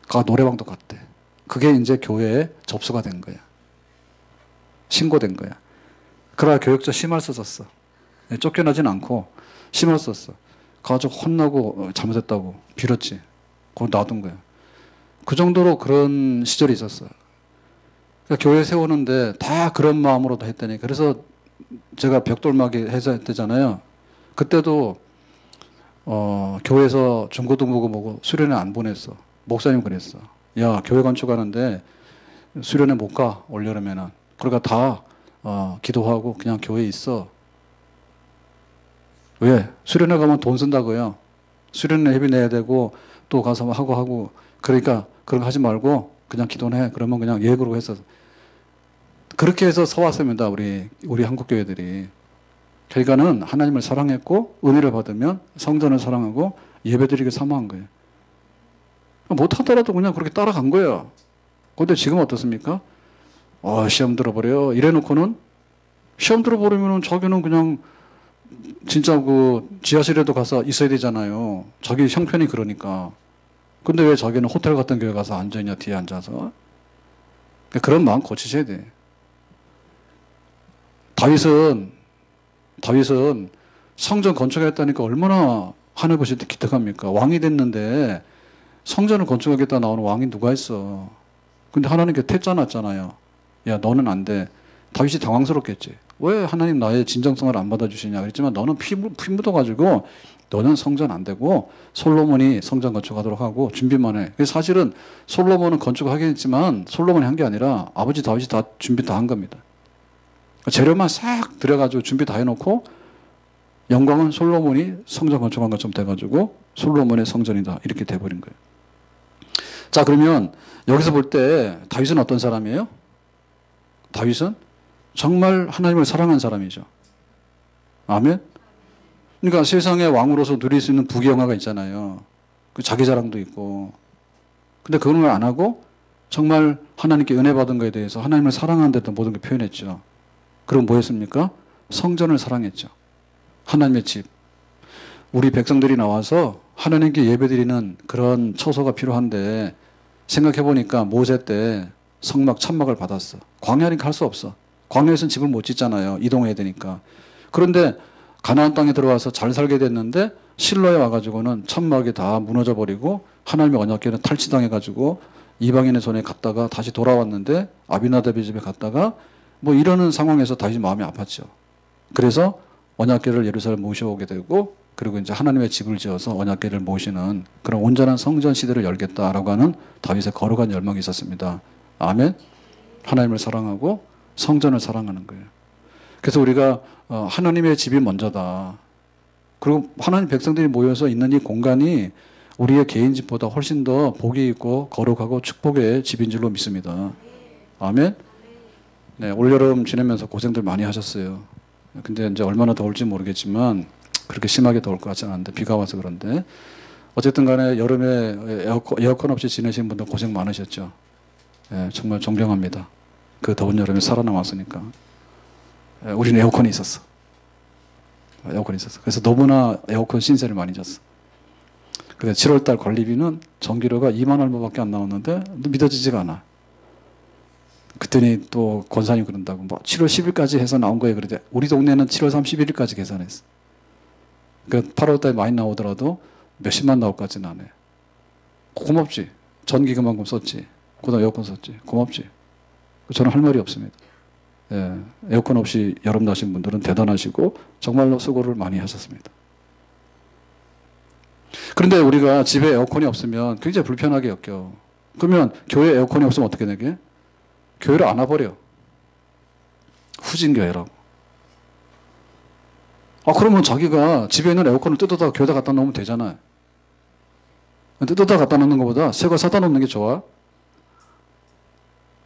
가 노래방도 갔대. 그게 이제 교회에 접수가 된 거야. 신고된 거야. 그러나 교육자 심할 썼었어. 쫓겨나진 않고 심할 썼어. 가지고 혼나고 잘못했다고 빌었지. 그걸 놔둔 거야. 그 정도로 그런 시절이 있었어. 그러니까 교회 세우는데 다 그런 마음으로 다 했더니 그래서 제가 벽돌막이 해서 했잖아요. 그때도 교회에서 중고등부고 뭐고 수련회 안 보냈어. 목사님 그랬어. 야, 교회 건축하는데 수련회 못 가, 올여름에는. 그러니까 다 기도하고 그냥 교회에 있어. 왜? 수련회 가면 돈 쓴다고요. 수련회 회비 내야 되고 또 가서 하고 그러니까 그런 거 하지 말고 그냥 기도는 해. 그러면 그냥 예그로 했어. 그렇게 해서 서왔습니다. 우리 한국 교회들이. 그러니까는 하나님을 사랑했고 은혜를 받으면 성전을 사랑하고 예배드리게 사모한 거예요. 못하더라도 그냥 그렇게 따라간 거예요. 근데 지금 어떻습니까? 시험 들어버려. 이래놓고는 시험 들어버리면은 자기는 그냥 진짜 그 지하실에도 가서 있어야 되잖아요. 자기 형편이 그러니까. 근데 왜 자기는 호텔 같은 교회 가서 앉아있냐, 뒤에 앉아서. 그런 마음 고치셔야 돼. 다윗은 성전 건축했다니까 얼마나 하늘보실 때 기특합니까? 왕이 됐는데 성전을 건축하겠다 나오는 왕이 누가 있어. 근데 하나님께 퇴짜 났잖아요. 야, 너는 안 돼. 다윗이 당황스럽겠지. 왜 하나님 나의 진정성을 안 받아주시냐 그랬지만 너는 피 묻어가지고 너는 성전 안 되고 솔로몬이 성전 건축하도록 하고 준비만 해. 사실은 솔로몬은 건축하겠지만 솔로몬이 한 게 아니라 아버지 다윗이 다 준비 다 한 겁니다. 재료만 싹 들여가지고 준비 다 해놓고 영광은 솔로몬이 성전 건축한 것처럼 돼가지고 솔로몬의 성전이다 이렇게 돼버린 거예요. 자, 그러면 여기서 볼 때 다윗은 어떤 사람이에요? 다윗은 정말 하나님을 사랑한 사람이죠. 아멘? 그러니까 세상의 왕으로서 누릴 수 있는 부귀영화가 있잖아요. 그 자기 자랑도 있고. 근데 그런 걸 안 하고 정말 하나님께 은혜 받은 거에 대해서 하나님을 사랑하는 데도 모든 걸 표현했죠. 그럼 뭐 했습니까? 성전을 사랑했죠. 하나님의 집. 우리 백성들이 나와서 하나님께 예배드리는 그런 처소가 필요한데 생각해보니까 모세 때 성막, 천막을 받았어. 광야니까 할 수 없어. 광야에서는 집을 못 짓잖아요. 이동해야 되니까. 그런데 가나안 땅에 들어와서 잘 살게 됐는데 실로에 와가지고는 천막이 다 무너져 버리고 하나님의 언약궤는 탈취당해가지고 이방인의 손에 갔다가 다시 돌아왔는데 아비나답의 집에 갔다가 뭐 이러는 상황에서 다시 마음이 아팠죠. 그래서 언약궤를 예루살렘 모셔오게 되고 그리고 이제 하나님의 집을 지어서 언약궤를 모시는 그런 온전한 성전 시대를 열겠다라고 하는 다윗의 거룩한 열망이 있었습니다. 아멘. 하나님을 사랑하고 성전을 사랑하는 거예요. 그래서 우리가 하나님의 집이 먼저다. 그리고 하나님 백성들이 모여서 있는 이 공간이 우리의 개인 집보다 훨씬 더 복이 있고 거룩하고 축복의 집인 줄로 믿습니다. 아멘. 네, 올여름 지내면서 고생들 많이 하셨어요. 근데 이제 얼마나 더울지 모르겠지만 그렇게 심하게 더울 것 같지는 않은데 비가 와서 그런데 어쨌든 간에 여름에 에어컨 없이 지내신 분들 고생 많으셨죠. 네, 정말 존경합니다. 그 더운 여름에 살아남았으니까. 네, 우리는 에어컨이 있었어. 에어컨이 있었어. 그래서 너무나 에어컨 신세를 많이 졌어. 그래서 7월달 관리비는 전기료가 2만 얼마밖에 안 나왔는데 믿어지지가 않아. 그랬더니 또 권사님 그런다고 뭐 7월 10일까지 해서 나온 거예요. 그런데 우리 동네는 7월 31일까지 계산했어. 그러니까 8월달에 많이 나오더라도 몇십만 나올 것 같지는 않아요. 고맙지. 전기 그만큼 썼지. 그다음 에어컨 썼지. 고맙지. 저는 할 말이 없습니다. 예, 에어컨 없이 여름 나신 분들은 대단하시고 정말로 수고를 많이 하셨습니다. 그런데 우리가 집에 에어컨이 없으면 굉장히 불편하게 여겨. 그러면 교회 에어컨이 없으면 어떻게 되게? 교회를 안 와버려. 후진교회라고. 그러면 자기가 집에 있는 에어컨을 뜯어다가 교회에다 갖다 놓으면 되잖아요. 뜯어다 갖다 놓는 것보다 새 거 사다 놓는 게 좋아.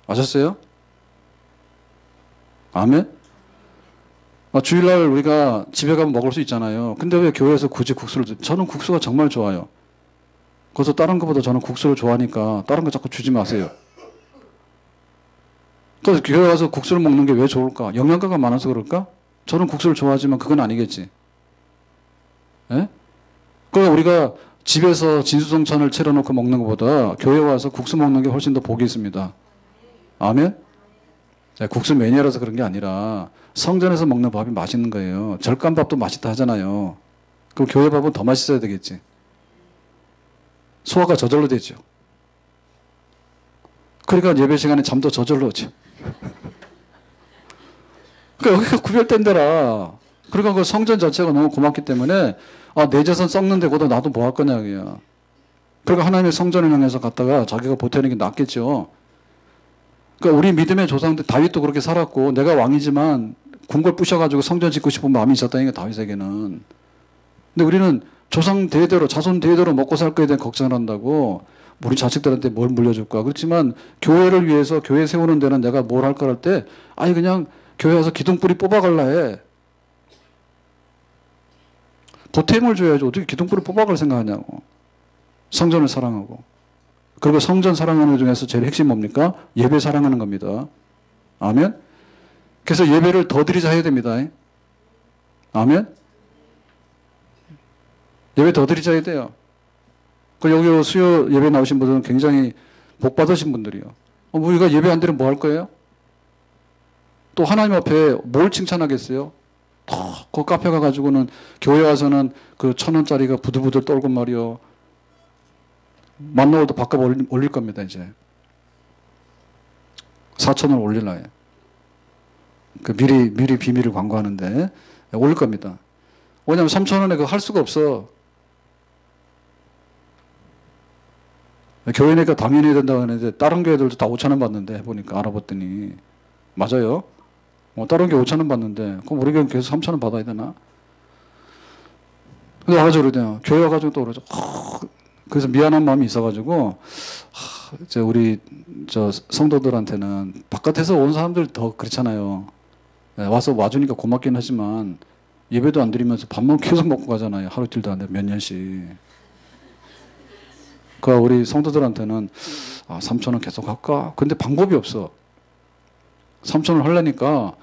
아셨어요? 아멘? 주일날 우리가 집에 가면 먹을 수 있잖아요. 근데 왜 교회에서 굳이 국수를 저는 국수가 정말 좋아요. 그래서 다른 것보다 저는 국수를 좋아하니까 다른 거 자꾸 주지 마세요. 그래서 교회 와서 국수를 먹는 게 왜 좋을까? 영양가가 많아서 그럴까? 저는 국수를 좋아하지만 그건 아니겠지. 예? 그러니까 우리가 집에서 진수성찬을 차려놓고 먹는 것보다 교회 와서 국수 먹는 게 훨씬 더 복이 있습니다. 아멘? 네, 국수 매니아라서 그런 게 아니라 성전에서 먹는 밥이 맛있는 거예요. 절간밥도 맛있다 하잖아요. 그럼 교회 밥은 더 맛있어야 되겠지. 소화가 저절로 되죠. 그러니까 예배 시간에 잠도 저절로 오죠. 그러니까 여기가 구별된데라. 그러니까 그 성전 자체가 너무 고맙기 때문에 내 재산 썩는데 거다 나도 뭐 할 거냐 그냥. 그러니까 하나님의 성전을 향해서 갔다가 자기가 보태는 게 낫겠죠. 그러니까 우리 믿음의 조상들 다윗도 그렇게 살았고 내가 왕이지만 궁궐 부셔가지고 성전 짓고 싶은 마음이 있었다니까 다윗에게는. 근데 우리는 조상 대대로 자손 대대로 먹고 살 거에 대한 걱정을 한다고 우리 자식들한테 뭘 물려줄까. 그렇지만 교회를 위해서 교회 세우는 데는 내가 뭘 할 거 할 때 그냥 교회 와서 기둥뿌리 뽑아갈라 해. 보탬을 줘야지 어떻게 기둥뿌리 뽑아갈 생각하냐고. 성전을 사랑하고. 그리고 성전 사랑하는 것 중에서 제일 핵심 뭡니까? 예배 사랑하는 겁니다. 아멘? 그래서 예배를 더 드리자 해야 됩니다. 아멘? 예배 더 드리자 해야 돼요. 여기 수요 예배 나오신 분들은 굉장히 복 받으신 분들이요. 우리가 예배 안 드리면 뭐 할 거예요? 또 하나님 앞에 뭘 칭찬하겠어요? 그 카페 가가지고는 교회 와서는 그 1,000원짜리가 부들부들 떨고 말이요. 만나고도 바깥 올릴 겁니다, 이제. 4,000원 올릴라 해요. 미리 비밀을 광고하는데 올릴 겁니다. 왜냐면 3,000원에 그거 할 수가 없어. 교회니까 당연히 해야 된다고 하는데 다른 교회들도 다 5,000원 받는데 해보니까 알아봤더니 맞아요. 다른 게 5,000원 받는데 그럼 우리 교회는 계속 3,000원 받아야 되나? 근데 와가지고 그러대요. 교회 와가지고 또 그러죠. 그래서 미안한 마음이 있어가지고 이제 우리 성도들한테는 바깥에서 온 사람들 더 그렇잖아요. 와서 와주니까 고맙긴 하지만 예배도 안 드리면서 밥만 계속 먹고 가잖아요. 하루 이틀도 안 돼 몇 년씩. 그러니까 우리 성도들한테는 3,000원 계속 할까? 근데 방법이 없어. 3,000원 하려니까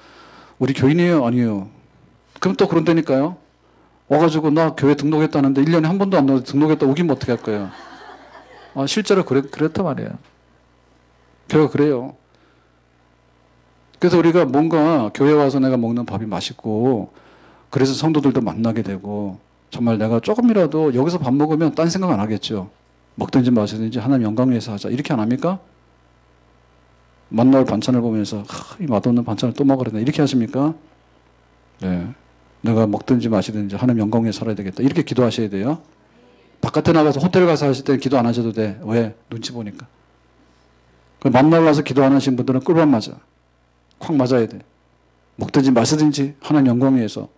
우리 교인이에요? 아니에요. 그럼 또 그런다니까요. 와가지고 나 교회 등록했다는데 1년에 한 번도 안 넣어서 등록했다 우기면 어떻게 할 거예요? 실제로 그랬단 말이에요. 교회가 그래요. 그래서 우리가 뭔가 교회 와서 내가 먹는 밥이 맛있고 그래서 성도들도 만나게 되고 정말 내가 조금이라도 여기서 밥 먹으면 딴 생각 안 하겠죠. 먹든지 마시든지 하나님 영광을 위해서 하자. 이렇게 안 합니까? 만날 반찬을 보면서 이 맛없는 반찬을 또 먹으려나 이렇게 하십니까? 네. 내가 먹든지 마시든지 하나님 영광 위해 살아야 되겠다. 이렇게 기도하셔야 돼요. 바깥에 나가서 호텔 가서 하실 때는 기도 안 하셔도 돼. 왜? 눈치 보니까. 만나러 가서 기도 안 하신 분들은 꿀밤 맞아. 콱 맞아야 돼. 먹든지 마시든지 하나님 영광 위해서.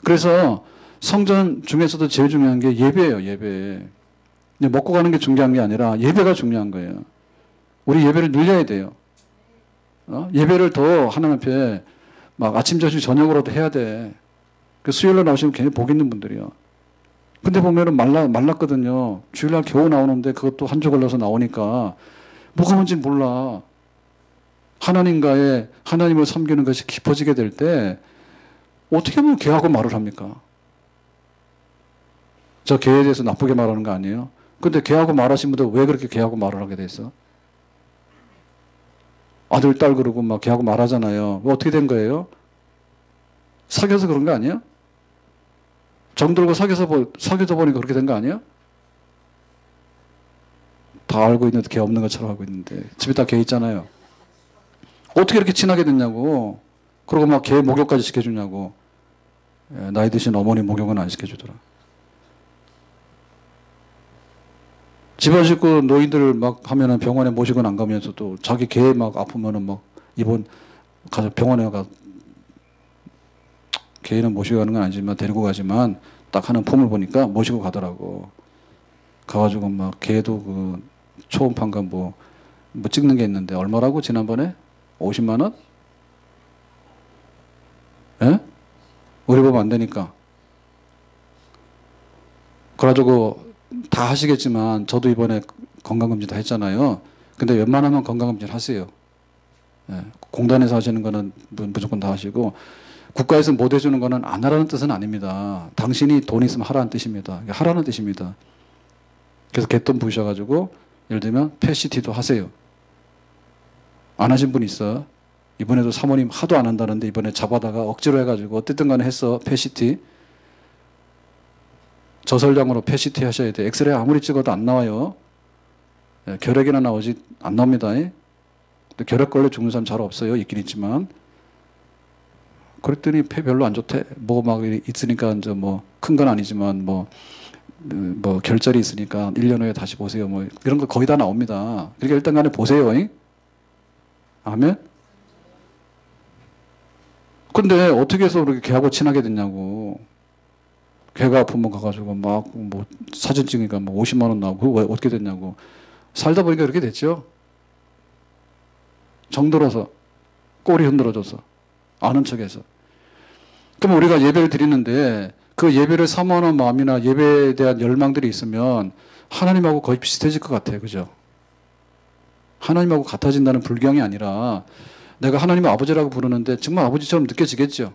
그래서 성전 중에서도 제일 중요한 게 예배예요. 예배. 먹고 가는 게 중요한 게 아니라 예배가 중요한 거예요. 우리 예배를 늘려야 돼요. 예배를 더 하나님 앞에 막 아침, 점심, 저녁으로도 해야 돼. 수요일날 나오시면 굉장히 복 있는 분들이요. 근데 보면은 말랐거든요. 주일날 겨우 나오는데 그것도 한 주 걸려서 나오니까 뭐가 뭔지 몰라. 하나님을 섬기는 것이 깊어지게 될 때 어떻게 하면 걔하고 말을 합니까? 저 걔에 대해서 나쁘게 말하는 거 아니에요? 근데 걔하고 말하신 분들 왜 그렇게 걔하고 말을 하게 됐어? 아들, 딸 그러고 막 걔하고 말하잖아요. 어떻게 된 거예요? 사귀어서 그런 거 아니에요? 정들고 사귀어서 보니까 그렇게 된 거 아니에요? 다 알고 있는데 걔 없는 것처럼 하고 있는데 집에 다 걔 있잖아요. 어떻게 이렇게 친하게 됐냐고. 그러고 막 걔 목욕까지 시켜주냐고. 나이 드신 어머니 목욕은 안 시켜주더라. 집안 식구 노인들 막 하면은 병원에 모시고 안 가면서도 자기 개 막 아프면은 막 입원 가서 병원에 가 개인은 모시고 가는 건 아니지만 데리고 가지만 딱 하는 폼을 보니까 모시고 가더라고. 가가지고 막 개도 그 초음파인가 뭐 찍는 게 있는데 얼마라고 지난번에? 50만 원? 예? 의료보험 안 되니까. 그래가지고 다 하시겠지만 저도 이번에 건강검진 다 했잖아요. 근데 웬만하면 건강검진 하세요. 예. 공단에서 하시는 거는 무조건 다 하시고 국가에서 못 해주는 거는 안 하라는 뜻은 아닙니다. 당신이 돈 있으면 하라는 뜻입니다. 하라는 뜻입니다. 그래서 개돈 부으셔가지고 예를 들면 펫CT도 하세요. 안 하신 분 있어. 이번에도 사모님 하도 안 한다는데 이번에 잡아다가 억지로 해가지고 어쨌든 간에 했어. 펫CT. 저설량으로 펫CT 하셔야 돼. 엑스레이 아무리 찍어도 안 나와요. 예, 결핵이나 나오지 안 나옵니다. 근데 결핵 걸려 죽는 사람 잘 없어요. 있긴 있지만. 그랬더니 폐 별로 안 좋대. 뭐 막 있으니까 이제 뭐 큰 건 아니지만 뭐 결절이 있으니까 1년 후에 다시 보세요. 뭐 이런 거 거의 다 나옵니다. 그러니까 일단 간에 보세요. 아멘? 근데 어떻게 해서 그렇게 걔하고 친하게 됐냐고. 걔가 아프면 가가지고 막 뭐 사진 찍으니까 뭐 50만 원 나오고 왜 어떻게 됐냐고. 살다 보니까 그렇게 됐죠. 정들어서 꼬리 흔들어줘서 아는 척해서. 그럼 우리가 예배를 드리는데 그 예배를 사모하는 마음이나 예배에 대한 열망들이 있으면 하나님하고 거의 비슷해질 것 같아요. 그죠? 하나님하고 같아진다는 불경이 아니라 내가 하나님을 아버지라고 부르는데 정말 아버지처럼 느껴지겠죠.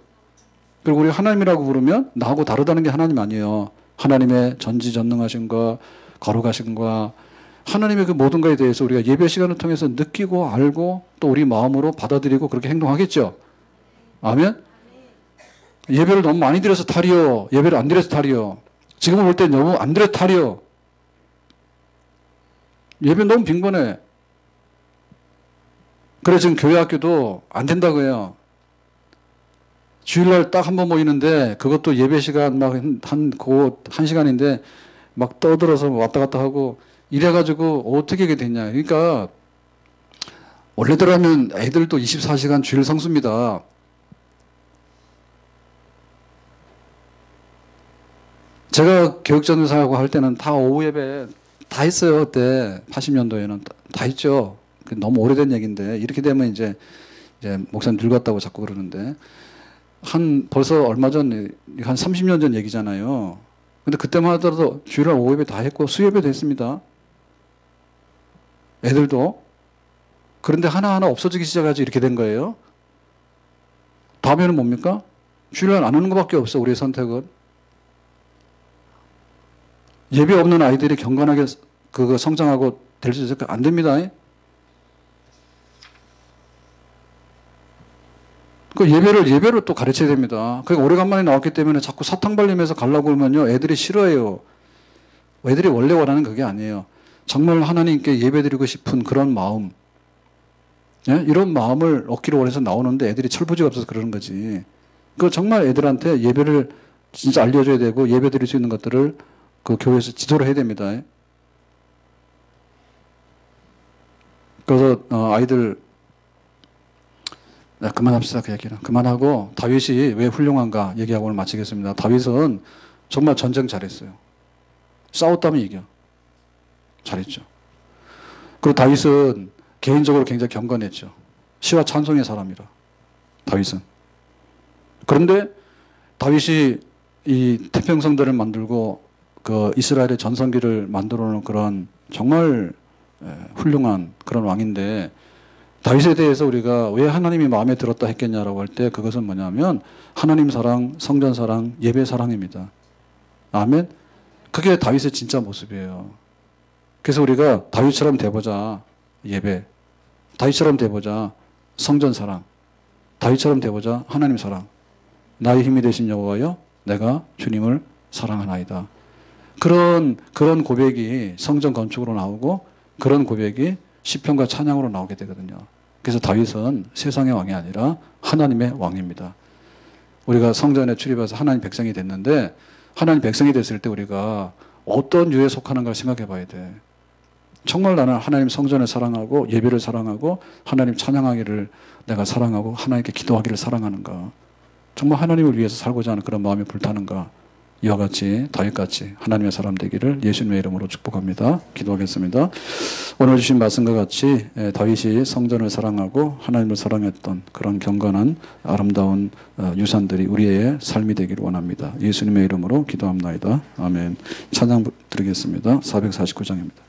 그리고 우리 하나님이라고 부르면 나하고 다르다는 게 하나님 아니에요. 하나님의 전지전능하심과 거룩하심과 하나님의 그 모든 것에 대해서 우리가 예배 시간을 통해서 느끼고 알고 또 우리 마음으로 받아들이고 그렇게 행동하겠죠. 아멘? 예배를 너무 많이 드려서 탈이요. 예배를 안 드려서 탈이요. 지금 볼 때 너무 안 드려서 탈이요. 예배 너무 빈번해. 그래 지금 교회 학교도 안 된다고 해요. 주일날 딱 한 번 모이는데 그것도 예배 시간 막 한 시간인데 막 떠들어서 왔다 갔다 하고 이래가지고 어떻게 이게 됐냐. 그러니까 원래대로 하면 애들도 24시간 주일 성수입니다. 제가 교육전도사하고 할 때는 다 오후 예배 다 했어요. 그때 80년도에는 다 했죠. 너무 오래된 얘기인데 이렇게 되면 이제 목사님 늙었다고 자꾸 그러는데 벌써 얼마 전 한 30년 전 얘기잖아요. 근데 그때만 하더라도 주일날 오후 예배 다 했고 수예배도 했습니다. 애들도. 그런데 하나하나 없어지기 시작하지 이렇게 된 거예요. 다음에는 뭡니까? 주일날 안 하는 것밖에 없어. 우리의 선택은. 예배 없는 아이들이 경건하게 그거 성장하고 될 수 있을까? 안 됩니다. 그 예배를 또 가르쳐야 됩니다. 그게 오래간만에 나왔기 때문에 자꾸 사탕 발림해서 가려고 하면요. 애들이 싫어해요. 애들이 원래 원하는 그게 아니에요. 정말 하나님께 예배드리고 싶은 그런 마음. 예? 이런 마음을 얻기를 원해서 나오는데 애들이 철부지가 없어서 그러는 거지. 그 정말 애들한테 예배를 진짜 알려줘야 되고 예배 드릴 수 있는 것들을 그 교회에서 지도를 해야 됩니다. 그래서 아이들 그만합시다. 그 얘기는. 그만하고 다윗이 왜 훌륭한가 얘기하고 오늘 마치겠습니다. 다윗은 정말 전쟁 잘했어요. 싸웠다면 이겨. 잘했죠. 그리고 다윗은 개인적으로 굉장히 경건했죠. 시와 찬송의 사람이라. 다윗은. 그런데 다윗이 이 태평성대를 만들고 그 이스라엘의 전성기를 만들어 놓은 그런 정말 훌륭한 그런 왕인데 다윗에 대해서 우리가 왜 하나님이 마음에 들었다 했겠냐라고 할 때 그것은 뭐냐면 하나님 사랑, 성전 사랑, 예배 사랑입니다. 아멘. 그게 다윗의 진짜 모습이에요. 그래서 우리가 다윗처럼 돼보자. 예배. 다윗처럼 돼보자. 성전 사랑. 다윗처럼 돼보자. 하나님 사랑. 나의 힘이 되신 여호와여 내가 주님을 사랑하나이다. 그런 고백이 성전 건축으로 나오고 그런 고백이 시편과 찬양으로 나오게 되거든요. 그래서 다윗은 세상의 왕이 아니라 하나님의 왕입니다. 우리가 성전에 출입해서 하나님 백성이 됐는데 하나님 백성이 됐을 때 우리가 어떤 유에 속하는가 생각해 봐야 돼. 정말 나는 하나님 성전을 사랑하고 예배를 사랑하고 하나님 찬양하기를 내가 사랑하고 하나님께 기도하기를 사랑하는가. 정말 하나님을 위해서 살고자 하는 그런 마음이 불타는가, 이와 같이 다윗같이 하나님의 사람 되기를 예수님의 이름으로 축복합니다. 기도하겠습니다. 오늘 주신 말씀과 같이 다윗이 성전을 사랑하고 하나님을 사랑했던 그런 경건한 아름다운 유산들이 우리의 삶이 되기를 원합니다. 예수님의 이름으로 기도합나이다. 아멘. 찬양 드리겠습니다. 449장입니다.